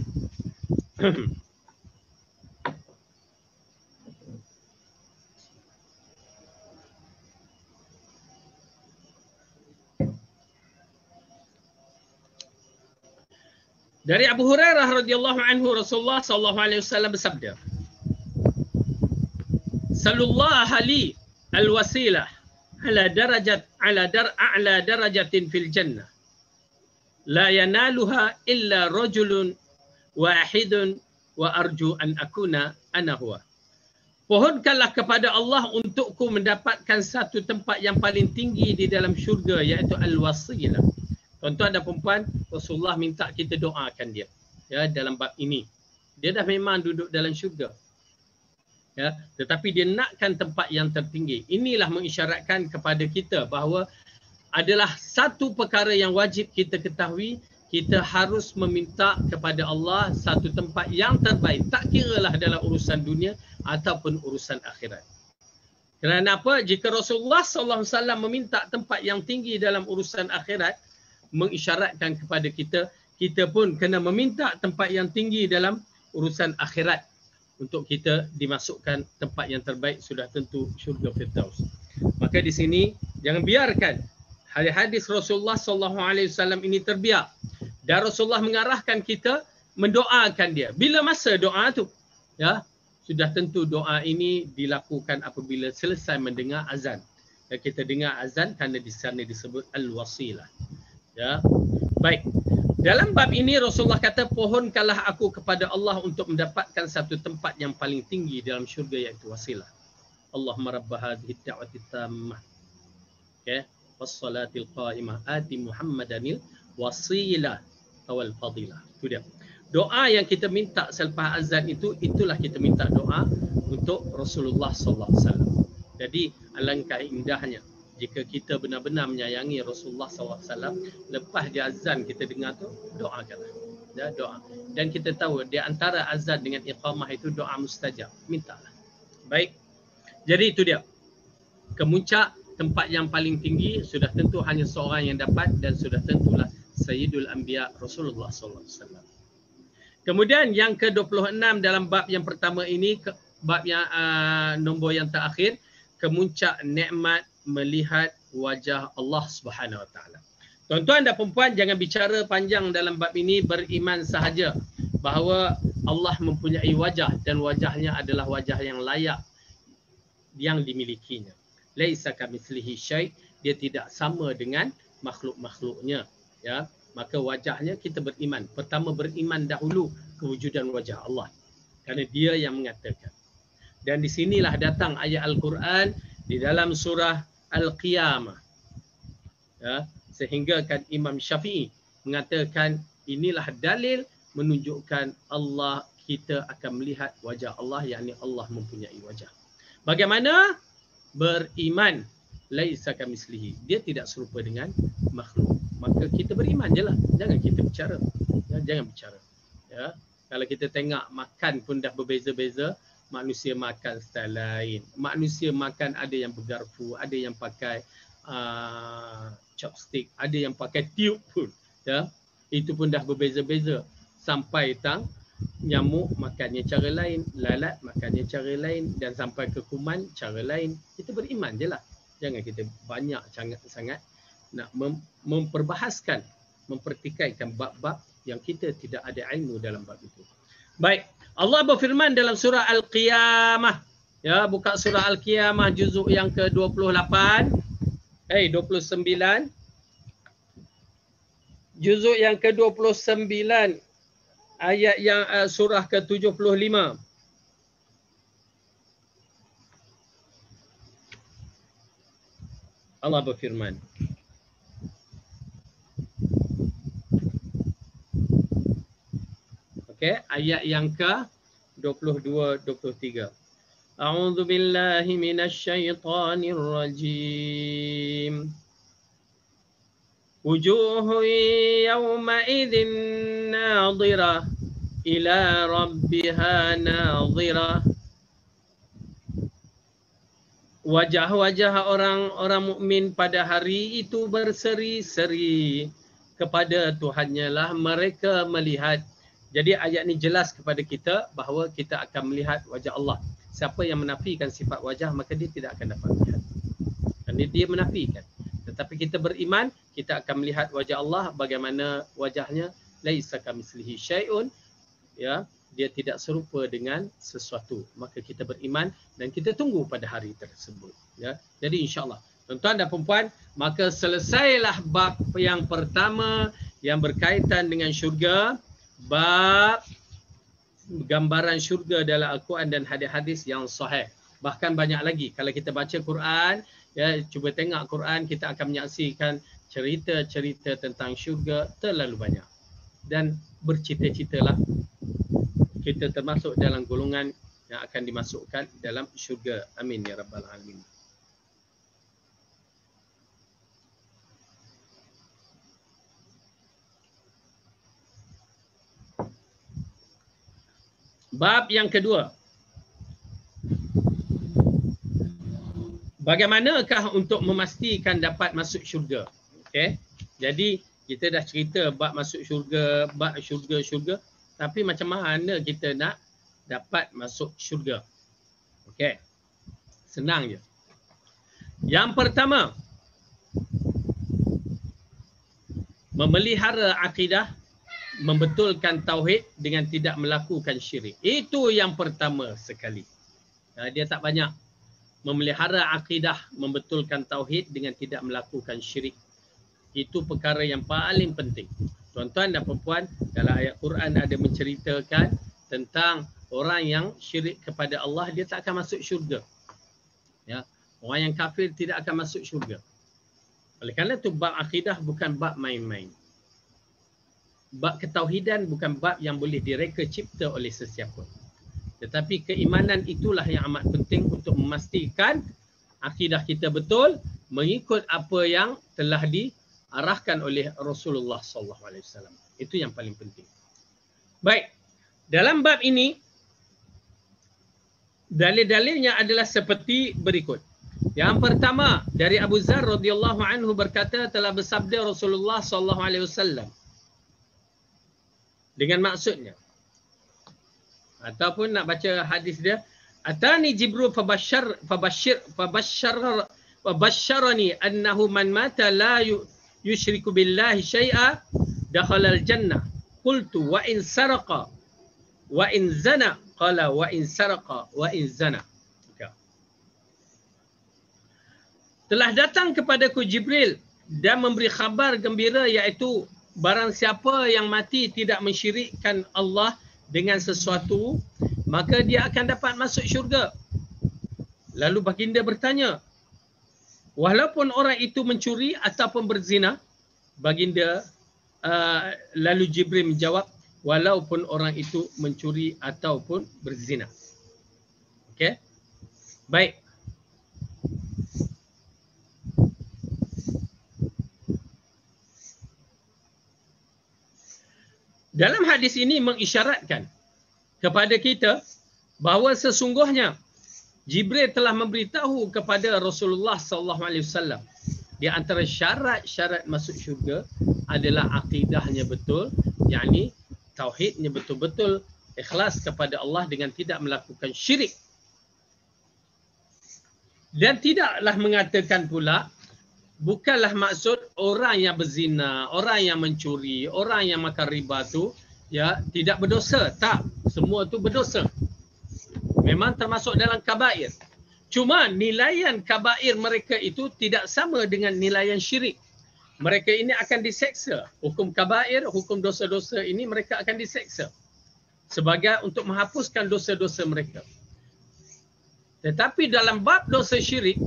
Dari Abu Hurairah radhiyallahu anhu, Rasulullah sallallahu alaihi wasallam bersabda, "Sallallahu li al-wasilah ala a'la darajatin fil jannah. La yanaluha illa rajulun wahidun wa arju an akuna ana huwa." Pohonkanlah kepada Allah untukku mendapatkan satu tempat yang paling tinggi di dalam syurga, iaitu al-wasilah. Tuan-tuan dan puan-puan, Rasulullah minta kita doakan dia, ya, dalam bab ini. Dia dah memang duduk dalam syurga, ya, tetapi dia nakkan tempat yang tertinggi. Inilah mengisyaratkan kepada kita bahawa adalah satu perkara yang wajib kita ketahui. Kita harus meminta kepada Allah satu tempat yang terbaik, tak kiralah dalam urusan dunia ataupun urusan akhirat. Kerana apa? Jika Rasulullah SAW meminta tempat yang tinggi dalam urusan akhirat, mengisyaratkan kepada kita, kita pun kena meminta tempat yang tinggi dalam urusan akhirat untuk kita dimasukkan tempat yang terbaik, sudah tentu syurga Firdaus. Maka di sini jangan biarkan hadis Rasulullah SAW ini terbiak, dan Rasulullah mengarahkan kita mendoakan dia. Bila masa doa tu? Ya, sudah tentu doa ini dilakukan apabila selesai mendengar azan. Ya, kita dengar azan kerana di sana disebut al-wasilah. Ya, baik. Dalam bab ini Rasulullah kata, pohonkanlah aku kepada Allah untuk mendapatkan satu tempat yang paling tinggi dalam syurga, iaitu wasilah. Allahumma rabba hadhihi ad-da'wati tammah. Okay. Wassalatil qa'imah ati Muhammadanil wasilah wal fadilah. Itu dia. Doa yang kita minta selepas azan itu, itulah kita minta doa untuk Rasulullah sallallahu alaihi wasallam. Jadi alangkah indahnya jika kita benar-benar menyayangi Rasulullah SAW, lepas dia azan kita dengar tu, doakanlah. Ya, doa. Dan kita tahu di antara azan dengan iqamah itu doa mustajab. Mintalah. Baik. Jadi itu dia. Kemuncak tempat yang paling tinggi sudah tentu hanya seorang yang dapat, dan sudah tentulah Sayyidul Anbiya Rasulullah SAW. Kemudian yang ke-26 dalam bab yang pertama ini, bab yang nombor yang terakhir, kemuncak nikmat melihat wajah Allah Subhanahu Wa Taala. Tuan-tuan dan puan-puan, jangan bicara panjang dalam bab ini, beriman sahaja bahawa Allah mempunyai wajah, dan wajahnya adalah wajah yang layak yang dimilikinya. Laisa kamitslihi syai', dia tidak sama dengan makhluk-makhluknya, ya. Maka wajahnya kita beriman. Pertama beriman dahulu kewujudan wajah Allah, kerana dia yang mengatakan. Dan di sinilah datang ayat Al-Quran di dalam surah Al-Qiyamah. Ya, sehingga kan Imam Syafi'i mengatakan inilah dalil menunjukkan Allah, kita akan melihat wajah Allah, yakni Allah mempunyai wajah. Bagaimana? Beriman. Laisa kamitslihi. Dia tidak serupa dengan makhluk. Maka kita beriman je lah. Jangan kita bicara. Ya, jangan bicara. Ya, kalau kita tengok makan pun dah berbeza-beza. Manusia makan style lain. Manusia makan ada yang bergarpu, ada yang pakai chopstick, ada yang pakai tube pun. Ya, itu pun dah berbeza-beza. Sampai tang nyamuk makannya cara lain, lalat makannya cara lain, dan sampai ke kuman cara lain. Kita beriman je lah. Jangan kita banyak sangat nak memperbahaskan, mempertikaikan bab-bab yang kita tidak ada ilmu dalam bab itu. Baik, Allah berfirman dalam surah Al-Qiyamah. Ya, buka surah Al-Qiyamah juzuk yang ke-28. 29. Juzuk yang ke-29 ayat yang surah ke-75. Allah berfirman. Okey, ayat yang ke-22 23. A'udzu billahi minasy syaithanir rajim. Wujuhun yawma idzin nadhirah ila rabbiha nadhirah. Wajah-wajah orang-orang mukmin pada hari itu berseri-seri, kepada Tuhannya lah mereka melihat. Jadi ayat ni jelas kepada kita bahawa kita akan melihat wajah Allah. Siapa yang menafikan sifat wajah, maka dia tidak akan dapat melihat. Dan dia menafikan. Tetapi kita beriman, kita akan melihat wajah Allah bagaimana wajahnya. Laisa kamitslihi syai'un. Ya, dia tidak serupa dengan sesuatu. Maka kita beriman dan kita tunggu pada hari tersebut. Ya, jadi insya-Allah. Tuan-tuan dan puan-puan, maka selesailah bab yang pertama yang berkaitan dengan syurga, bab gambaran syurga dalam Al-Quran dan hadis-hadis yang sahih. Bahkan banyak lagi. Kalau kita baca Quran, ya, cuba tengok Quran, kita akan menyaksikan cerita-cerita tentang syurga terlalu banyak. Dan bercita-citalah kita termasuk dalam golongan yang akan dimasukkan dalam syurga. Amin ya rabbal alamin. Bab yang kedua. Bagaimanakah untuk memastikan dapat masuk syurga? Okey. Jadi kita dah cerita bab masuk syurga, bab syurga. Tapi macam mana kita nak dapat masuk syurga? Okey. Senang je. Yang pertama, memelihara akidah, membetulkan tauhid dengan tidak melakukan syirik. Itu yang pertama sekali. Dia tak banyak. Memelihara akidah, membetulkan tauhid dengan tidak melakukan syirik. Itu perkara yang paling penting. Tuan-tuan dan puan-puan, dalam ayat Quran ada menceritakan tentang orang yang syirik kepada Allah, dia tak akan masuk syurga. Ya, orang yang kafir tidak akan masuk syurga. Oleh kerana itu bab akidah bukan bab main-main. Bab ketauhidan bukan bab yang boleh direka cipta oleh sesiapa. Tetapi keimanan itulah yang amat penting untuk memastikan akidah kita betul mengikut apa yang telah diarahkan oleh Rasulullah SAW. Itu yang paling penting. Baik, dalam bab ini dalil-dalilnya adalah seperti berikut. Yang pertama, dari Abu Dzar radhiyallahu anhu berkata, telah bersabda Rasulullah SAW. Dengan maksudnya, ataupun nak baca hadis dia, atani Jibril fabashsharani annahu man mata la yushriku billahi syai'a dakhala al-jannah. Qultu wa in saraqa wa in zana, qala wa in saraqa wa in zana. Telah datang kepadaku Jibril dan memberi khabar gembira, iaitu barang siapa yang mati tidak mensyirikkan Allah dengan sesuatu, maka dia akan dapat masuk syurga. Lalu baginda bertanya, walaupun orang itu mencuri ataupun berzina? Baginda lalu Jibril menjawab, walaupun orang itu mencuri ataupun berzina. Okey? Baik. Dalam hadis ini mengisyaratkan kepada kita bahawa sesungguhnya Jibril telah memberitahu kepada Rasulullah SAW di antara syarat-syarat masuk syurga adalah akidahnya betul, yakni tauhidnya betul-betul ikhlas kepada Allah dengan tidak melakukan syirik. Dan tidaklah mengatakan pula bukanlah maksud orang yang berzina, orang yang mencuri, orang yang makan riba tu ya tidak berdosa. Tak, semua tu berdosa. Memang termasuk dalam kabair. Cuma nilaian kabair mereka itu tidak sama dengan nilaian syirik. Mereka ini akan diseksa. Hukum kabair, hukum dosa-dosa ini mereka akan diseksa. Sebagai untuk menghapuskan dosa-dosa mereka. Tetapi dalam bab dosa syirik,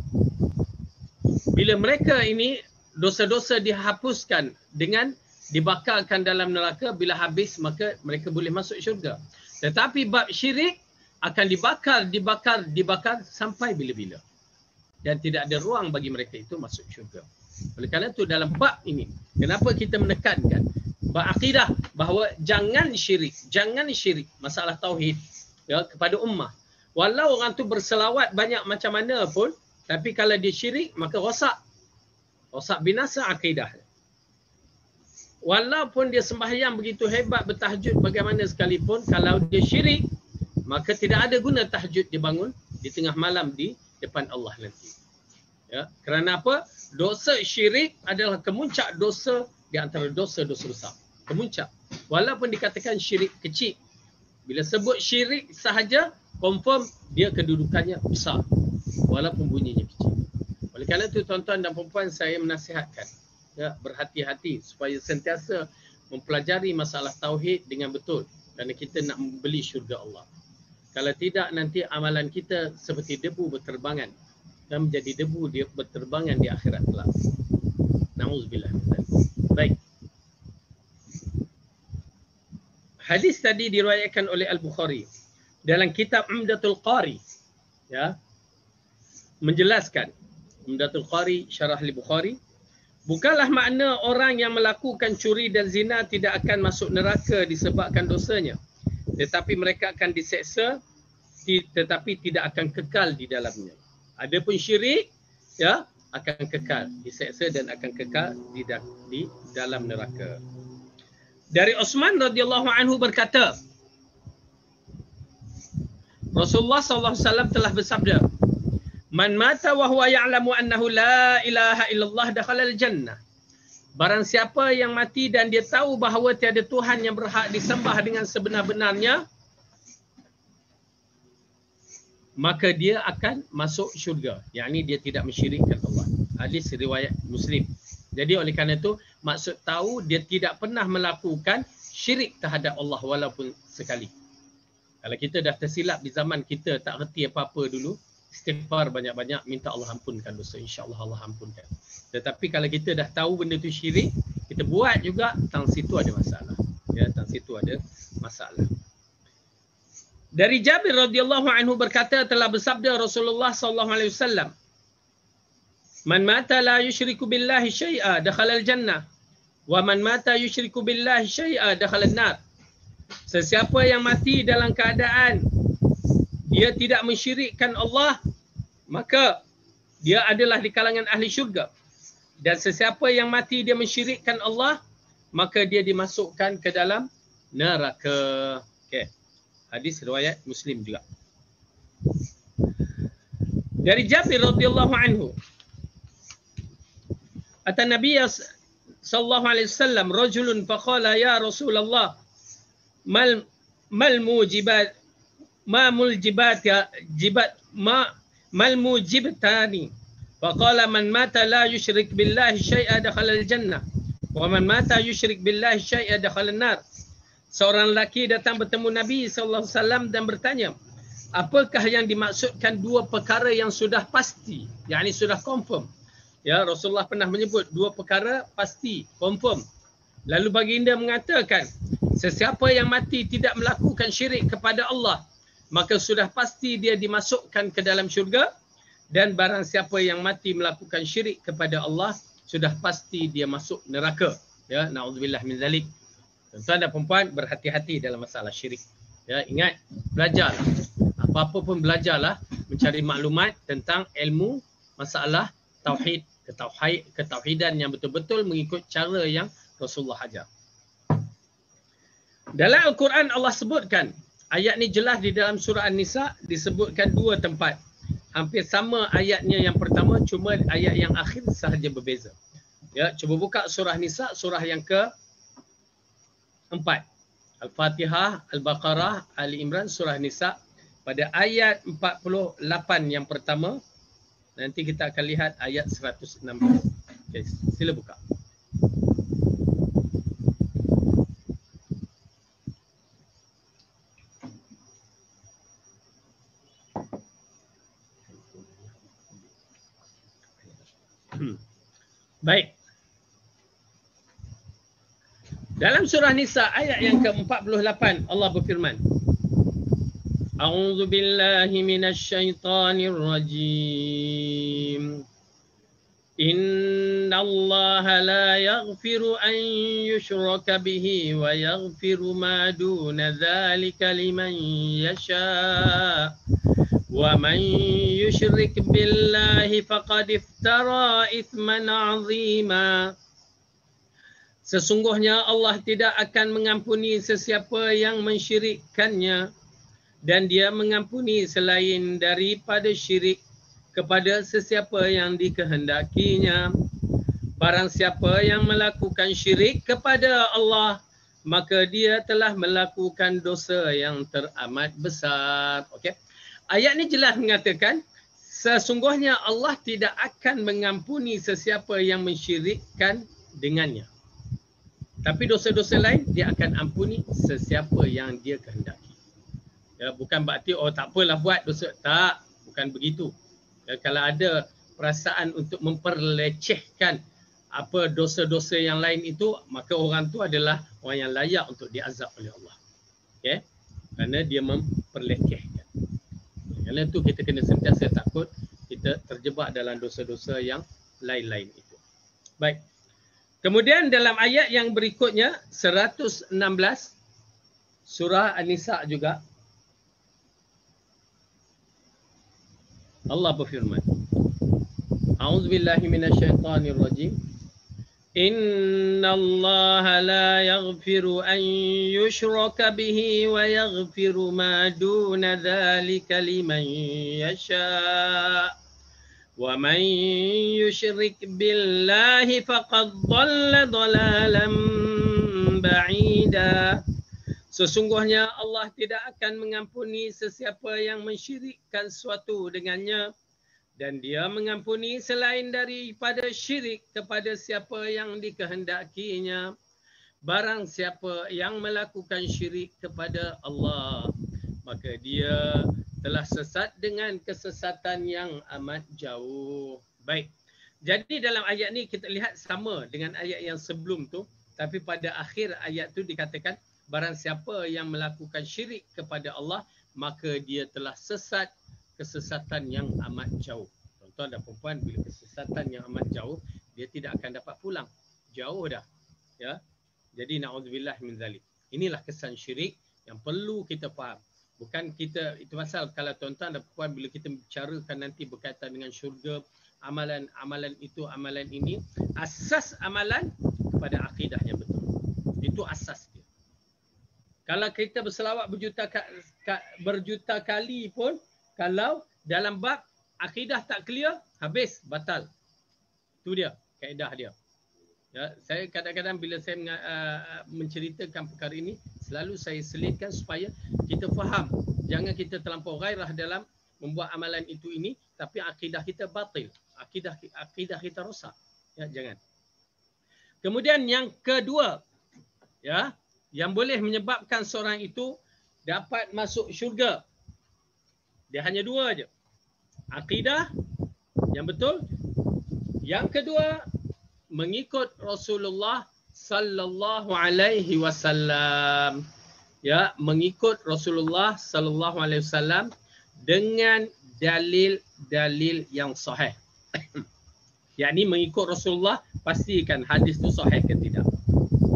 bila mereka ini dosa-dosa dihapuskan dengan dibakarkan dalam neraka, bila habis maka mereka boleh masuk syurga. Tetapi bab syirik akan dibakar sampai bila-bila. Dan tidak ada ruang bagi mereka itu masuk syurga. Oleh kerana itu dalam bab ini, kenapa kita menekankan bab akidah bahawa jangan syirik masalah tauhid ya, kepada ummah. Walau orang tu berselawat banyak macam mana pun, tapi kalau dia syirik maka rosak binasa akidah. Walaupun dia sembahyang begitu hebat, bertahajud bagaimana sekalipun, kalau dia syirik maka tidak ada guna tahajud dibangun di tengah malam di depan Allah nanti. Ya, kerana apa? Dosa syirik adalah kemuncak dosa di antara dosa-dosa besar. Kemuncak. Walaupun dikatakan syirik kecil. Bila sebut syirik sahaja, confirm dia kedudukannya besar. Walaupun bunyinya kecil. Oleh kerana itu tuan-tuan dan puan-puan, saya menasihatkan ya, berhati-hati supaya sentiasa mempelajari masalah tauhid dengan betul. Kerana kita nak membeli syurga Allah. Kalau tidak, nanti amalan kita seperti debu berterbangan dan menjadi debu dia berterbangan di akhirat kelak. Na'udzubillah. Baik. Hadis tadi diriwayatkan oleh Al-Bukhari dalam kitab Umdatul Qari, ya, menjelaskan Umdatul Qari syarah Al-Bukhari, bukanlah makna orang yang melakukan curi dan zina tidak akan masuk neraka disebabkan dosanya, tetapi mereka akan diseksa tetapi tidak akan kekal di dalamnya. Adapun syirik ya akan kekal, diseksa dan akan kekal di dalam neraka. Dari Utsman radhiyallahu anhu berkata, Rasulullah sallallahu alaihi wasallam telah bersabda, "Man mata wa huwa ya'lamu annahu la ilaha illallah dakhala al-jannah." Barang siapa yang mati dan dia tahu bahawa tiada Tuhan yang berhak disembah dengan sebenar-benarnya, maka dia akan masuk syurga. Yakni dia tidak mensyirikkan Allah. Hadis riwayat Muslim. Jadi oleh kerana itu, maksud tahu dia tidak pernah melakukan syirik terhadap Allah walaupun sekali. Kalau kita dah tersilap di zaman kita tak reti apa-apa dulu, istighfar banyak-banyak, minta Allah ampunkan dosa. InsyaAllah Allah ampunkan. Tetapi kalau kita dah tahu benda tu syirik, kita buat juga, tang situ ada masalah. Ya, tang situ ada masalah. Dari Jabir radhiyallahu anhu berkata, telah bersabda Rasulullah sallallahu alaihi wasallam, "Man mata la yusyriku billahi syai'a dakhala al-jannah, wa man mata yusyriku billahi syai'a dakhala an-nar." Sesiapa yang mati dalam keadaan dia tidak mensyirikkan Allah, maka dia adalah di kalangan ahli syurga. Dan sesiapa yang mati dia mensyirikkan Allah, maka dia dimasukkan ke dalam neraka. Okey. Hadis riwayat Muslim juga. Dari Jabir radhiyallahu anhu, ata Nabiy sallallahu alaihi wasallam rajulun faqala ya Rasulullah mal mujibat ma muljibat jibat ma mal mujibtani, faqala man mata la yusyrik billahi syai'a dakhala al-jannah wa man mata yusyrik billahi syai'a dakhala an-nar. Seorang lelaki datang bertemu Nabi sallallahu alaihi wasallam dan bertanya, apakah yang dimaksudkan dua perkara yang sudah pasti, yakni sudah confirm. Ya, Rasulullah pernah menyebut dua perkara pasti, confirm. Lalu baginda mengatakan, sesiapa yang mati tidak melakukan syirik kepada Allah, maka sudah pasti dia dimasukkan ke dalam syurga, dan barang siapa yang mati melakukan syirik kepada Allah, sudah pasti dia masuk neraka. Ya, na'udzubillah min zalik. Tuan-tuan dan perempuan, berhati-hati dalam masalah syirik. Ya, ingat, belajarlah. Apa-apa pun belajarlah, mencari maklumat tentang ilmu masalah tauhid, ketauhidan yang betul-betul mengikut cara yang Rasulullah ajar. Dalam Al-Quran Allah sebutkan, ayat ni jelas di dalam surah An-Nisa disebutkan dua tempat. hampir sama ayatnya yang pertama, cuma ayat yang akhir sahaja berbeza. Ya, cuba buka surah Nisa, surah yang ke-4. Al-Fatihah, Al-Baqarah, Ali Imran, surah Nisa. Pada ayat 48 yang pertama, nanti kita akan lihat ayat 116. Okay, sila buka. Baik. Dalam surah Nisa ayat yang ke-48 Allah berfirman, A'udzu billahi minasy syaithanir rajim. Innallaha la yaghfiru an yushraka bihi wa yaghfiru ma duna dzalika liman yasha. Wa man yushrik billahi faqad iftara ithman 'azima. Sesungguhnya Allah tidak akan mengampuni sesiapa yang mensyirikkannya, dan dia mengampuni selain daripada syirik kepada sesiapa yang dikehendakinya. Barang siapa yang melakukan syirik kepada Allah, maka dia telah melakukan dosa yang teramat besar. Okey. Ayat ni jelas mengatakan sesungguhnya Allah tidak akan mengampuni sesiapa yang mensyirikkan dengannya. Tapi dosa-dosa lain dia akan ampuni sesiapa yang dia kehendaki. Ya, bukan berarti tak apalah buat dosa. Tak, bukan begitu. Ya, kalau ada perasaan untuk memperlecehkan apa dosa-dosa yang lain itu, maka orang tu adalah orang yang layak untuk diazab oleh Allah. Okay? Kerana dia memperlekehkan. Kerana itu kita kena sentiasa takut kita terjebak dalam dosa-dosa yang lain-lain itu. Baik. Kemudian dalam ayat yang berikutnya 116 surah An-Nisa juga Allah berfirman, A'udzubillahi minasyaitonir rajim. Innallaha la yaghfiru an yushraka bihi wa yaghfiru ma duna dzalika liman yasha. Wa man yushrik billahi faqad dhalla dhalalan ba'ida. Sesungguhnya Allah tidak akan mengampuni sesiapa yang mensyirikkan sesuatu dengannya, dan dia mengampuni selain daripada syirik kepada siapa yang dikehendakinya. Barang siapa yang melakukan syirik kepada Allah, maka dia telah sesat dengan kesesatan yang amat jauh. Baik. Jadi dalam ayat ni kita lihat sama dengan ayat yang sebelum tu, tapi pada akhir ayat tu dikatakan barang siapa yang melakukan syirik kepada Allah, maka dia telah sesat kesesatan yang amat jauh. Tuan-tuan dan puan-puan, bila kesesatan yang amat jauh, dia tidak akan dapat pulang. Jauh dah. Ya. Jadi na'udzubillah min zalik. Inilah kesan syirik yang perlu kita faham. Bukan kita, itu pasal kalau tuan-tuan dan puan bila kita bicarakan nanti berkaitan dengan syurga, amalan itu, amalan ini, asas amalan kepada akidah yang betul. Itu asas dia. Kalau kita berselawat berjuta kali pun, kalau dalam bab akidah tak clear, habis, batal. Itu dia, kaedah dia. Ya, saya kadang-kadang bila saya menceritakan perkara ini, selalu saya selitkan supaya kita faham. Jangan kita terlampau gairah dalam membuat amalan itu ini, tapi akidah kita batil. Akidah kita rosak. Ya, jangan. Kemudian yang kedua, ya, yang boleh menyebabkan seorang itu dapat masuk syurga, dia hanya dua aja. Akidah yang betul. Yang kedua, mengikut Rasulullah sallallahu alaihi wasallam. Ya, mengikut Rasulullah sallallahu alaihi wasallam dengan dalil-dalil yang sahih. Yakni mengikut Rasulullah, pastikan hadis tu sahih ke tidak.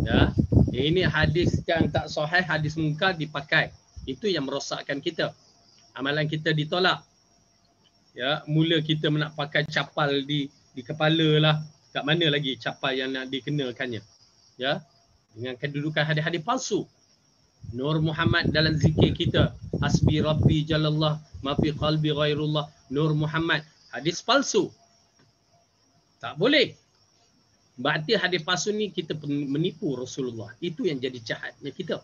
Ya, ini hadis yang tak sahih, hadis munkar dipakai. Itu yang merosakkan kita. Amalan kita ditolak. Ya, mula kita nak pakai capal di kepala lah. Kat mana lagi capal yang nak dikenakannya? Ya, dengan kedudukan hadis-hadis palsu. Nur Muhammad dalam zikir kita hasbi rabbi jalallah ma fi qalbi ghairullah Nur Muhammad. Hadis palsu. Tak boleh. Berarti hadis palsu ni kita menipu Rasulullah. Itu yang jadi jahatnya kita.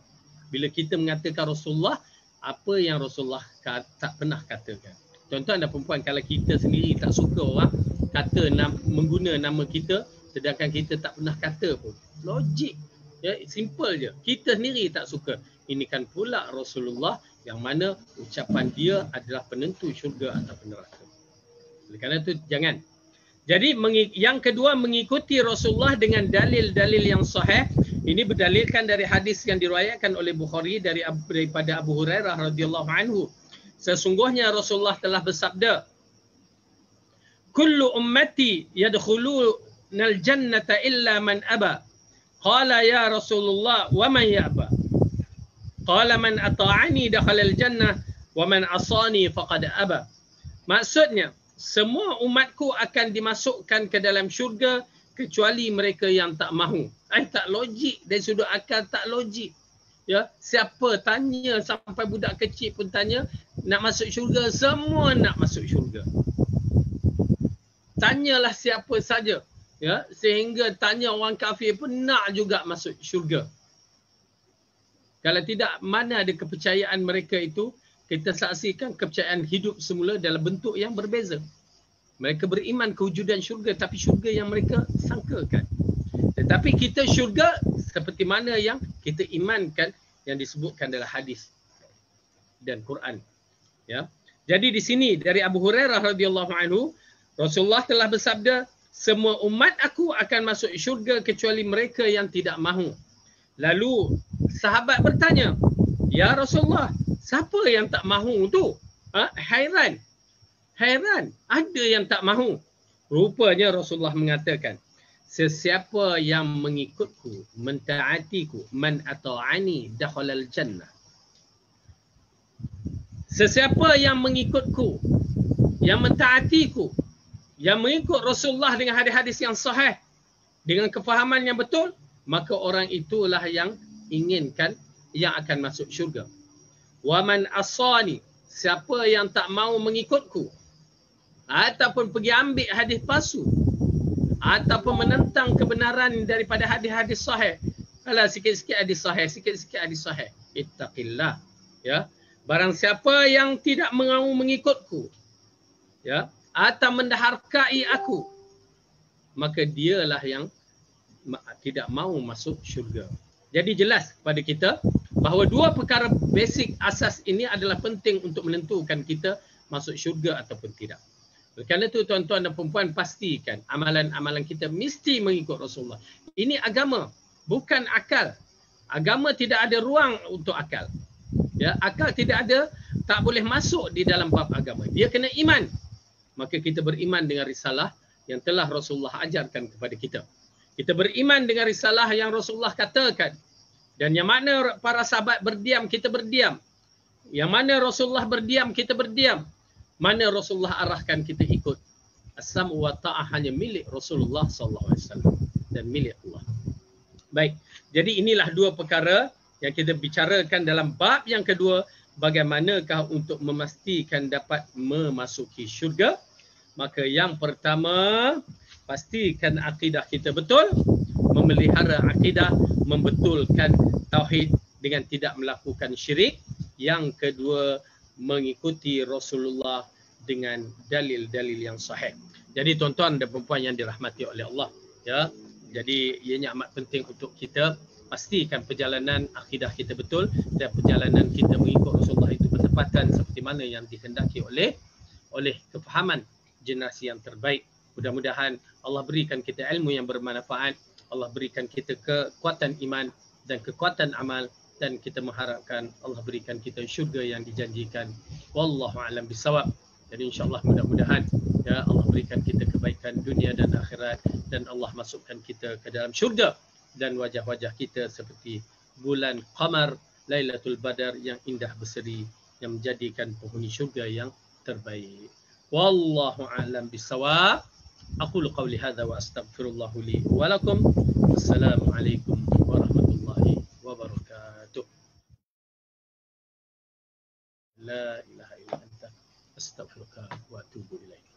Bila kita mengatakan Rasulullah, apa yang Rasulullah tak pernah katakan. Tuan-tuan dan perempuan, kalau kita sendiri tak suka orang kata mengguna nama kita, sedangkan kita tak pernah kata pun. Logik. Ya, simple je. Kita sendiri tak suka. Ini kan pula Rasulullah yang mana ucapan dia adalah penentu syurga ataupun neraka. Oleh kerana itu, jangan. Jadi yang kedua, mengikuti Rasulullah dengan dalil-dalil yang sahih. Ini berdalilkan dari hadis yang diriwayatkan oleh Bukhari daripada Abu Hurairah radhiyallahu anhu. Sesungguhnya Rasulullah telah bersabda, "Kullu ummati yadkhulunal jannata illa man aba." Qala ya Rasulullah, "Wa man ya'ba?" Qala man ata'ani dakhalal jannah wa man asani faqad aba. Maksudnya, semua umatku akan dimasukkan ke dalam syurga kecuali mereka yang tak mahu. Tak logik. Dari sudut akal tak logik. Ya, siapa tanya, sampai budak kecil pun tanya, nak masuk syurga, semua nak masuk syurga. Tanyalah siapa saja. Ya, sehingga tanya orang kafir pun nak juga masuk syurga. Kalau tidak, mana ada kepercayaan mereka itu? Kita saksikan kepercayaan hidup semula dalam bentuk yang berbeza. Mereka beriman kewujudan syurga, tapi syurga yang mereka sangkakan. Tetapi kita syurga seperti mana yang kita imankan, yang disebutkan dalam hadis dan Quran. Ya. Jadi di sini dari Abu Hurairah radhiyallahu anhu, Rasulullah telah bersabda, semua umat aku akan masuk syurga kecuali mereka yang tidak mahu. Lalu sahabat bertanya, ya Rasulullah, siapa yang tak mahu tu? Hairan. Ada yang tak mahu. Rupanya Rasulullah mengatakan, sesiapa yang mengikutku, mentaatiku, man ata'ani dakhalal jannah. Sesiapa yang mengikutku, yang mentaatiku, yang mengikut Rasulullah dengan hadis-hadis yang sahih, dengan kefahaman yang betul, maka orang itulah yang inginkan yang akan masuk syurga. Wa man asani, siapa yang tak mau mengikutku, ataupun pergi ambil hadis palsu, ataupun menentang kebenaran daripada hadis-hadis sahih. Alah, sikit-sikit hadis sahih, sikit-sikit hadis sahih. Ittaqillah. Ya. Barang siapa yang tidak mau mengikutku, ya, atau mendaharkai aku, maka dialah yang tidak mau masuk syurga. Jadi jelas kepada kita bahawa dua perkara basic asas ini adalah penting untuk menentukan kita masuk syurga ataupun tidak. Kerana itu tuan-tuan dan perempuan, pastikan amalan-amalan kita mesti mengikut Rasulullah. Ini agama, bukan akal. Agama tidak ada ruang untuk akal. Ya, akal tidak ada, tak boleh masuk di dalam bab agama. Dia kena iman. Maka kita beriman dengan risalah yang telah Rasulullah ajarkan kepada kita. Kita beriman dengan risalah yang Rasulullah katakan. Dan yang mana para sahabat berdiam, kita berdiam. Yang mana Rasulullah berdiam, kita berdiam. Mana Rasulullah arahkan, kita ikut. As-sam'u wa ta'ah hanya milik Rasulullah SAW dan milik Allah. Baik, jadi inilah dua perkara yang kita bicarakan dalam bab yang kedua. Bagaimanakah untuk memastikan dapat memasuki syurga? Maka yang pertama, pastikan akidah kita betul. Memelihara akidah, membetulkan tauhid dengan tidak melakukan syirik. Yang kedua, mengikuti Rasulullah dengan dalil-dalil yang sahih. Jadi tuan-tuan dan perempuan yang dirahmati oleh Allah, ya. Jadi ianya amat penting untuk kita pastikan perjalanan akidah kita betul dan perjalanan kita mengikut Rasulullah itu bertepatan seperti mana yang dikehendaki oleh kefahaman generasi yang terbaik. Mudah-mudahan Allah berikan kita ilmu yang bermanfaat, Allah berikan kita kekuatan iman dan kekuatan amal, dan kita mengharapkan Allah berikan kita syurga yang dijanjikan. Wallahu a'lam bisawab. Jadi insya-Allah mudah-mudahan ya Allah berikan kita kebaikan dunia dan akhirat, dan Allah masukkan kita ke dalam syurga dan wajah-wajah kita seperti bulan qamar Lailatul Badar yang indah berseri, yang menjadikan penghuni syurga yang terbaik. Wallahu a'lam bisawab. Aqulu qawli hadza wa astaghfirullah li wa lakum. Assalamualaikum warahmatullahi wabarakatuh. la ilaha illa anta astaghfiruka wa atubu ilaik.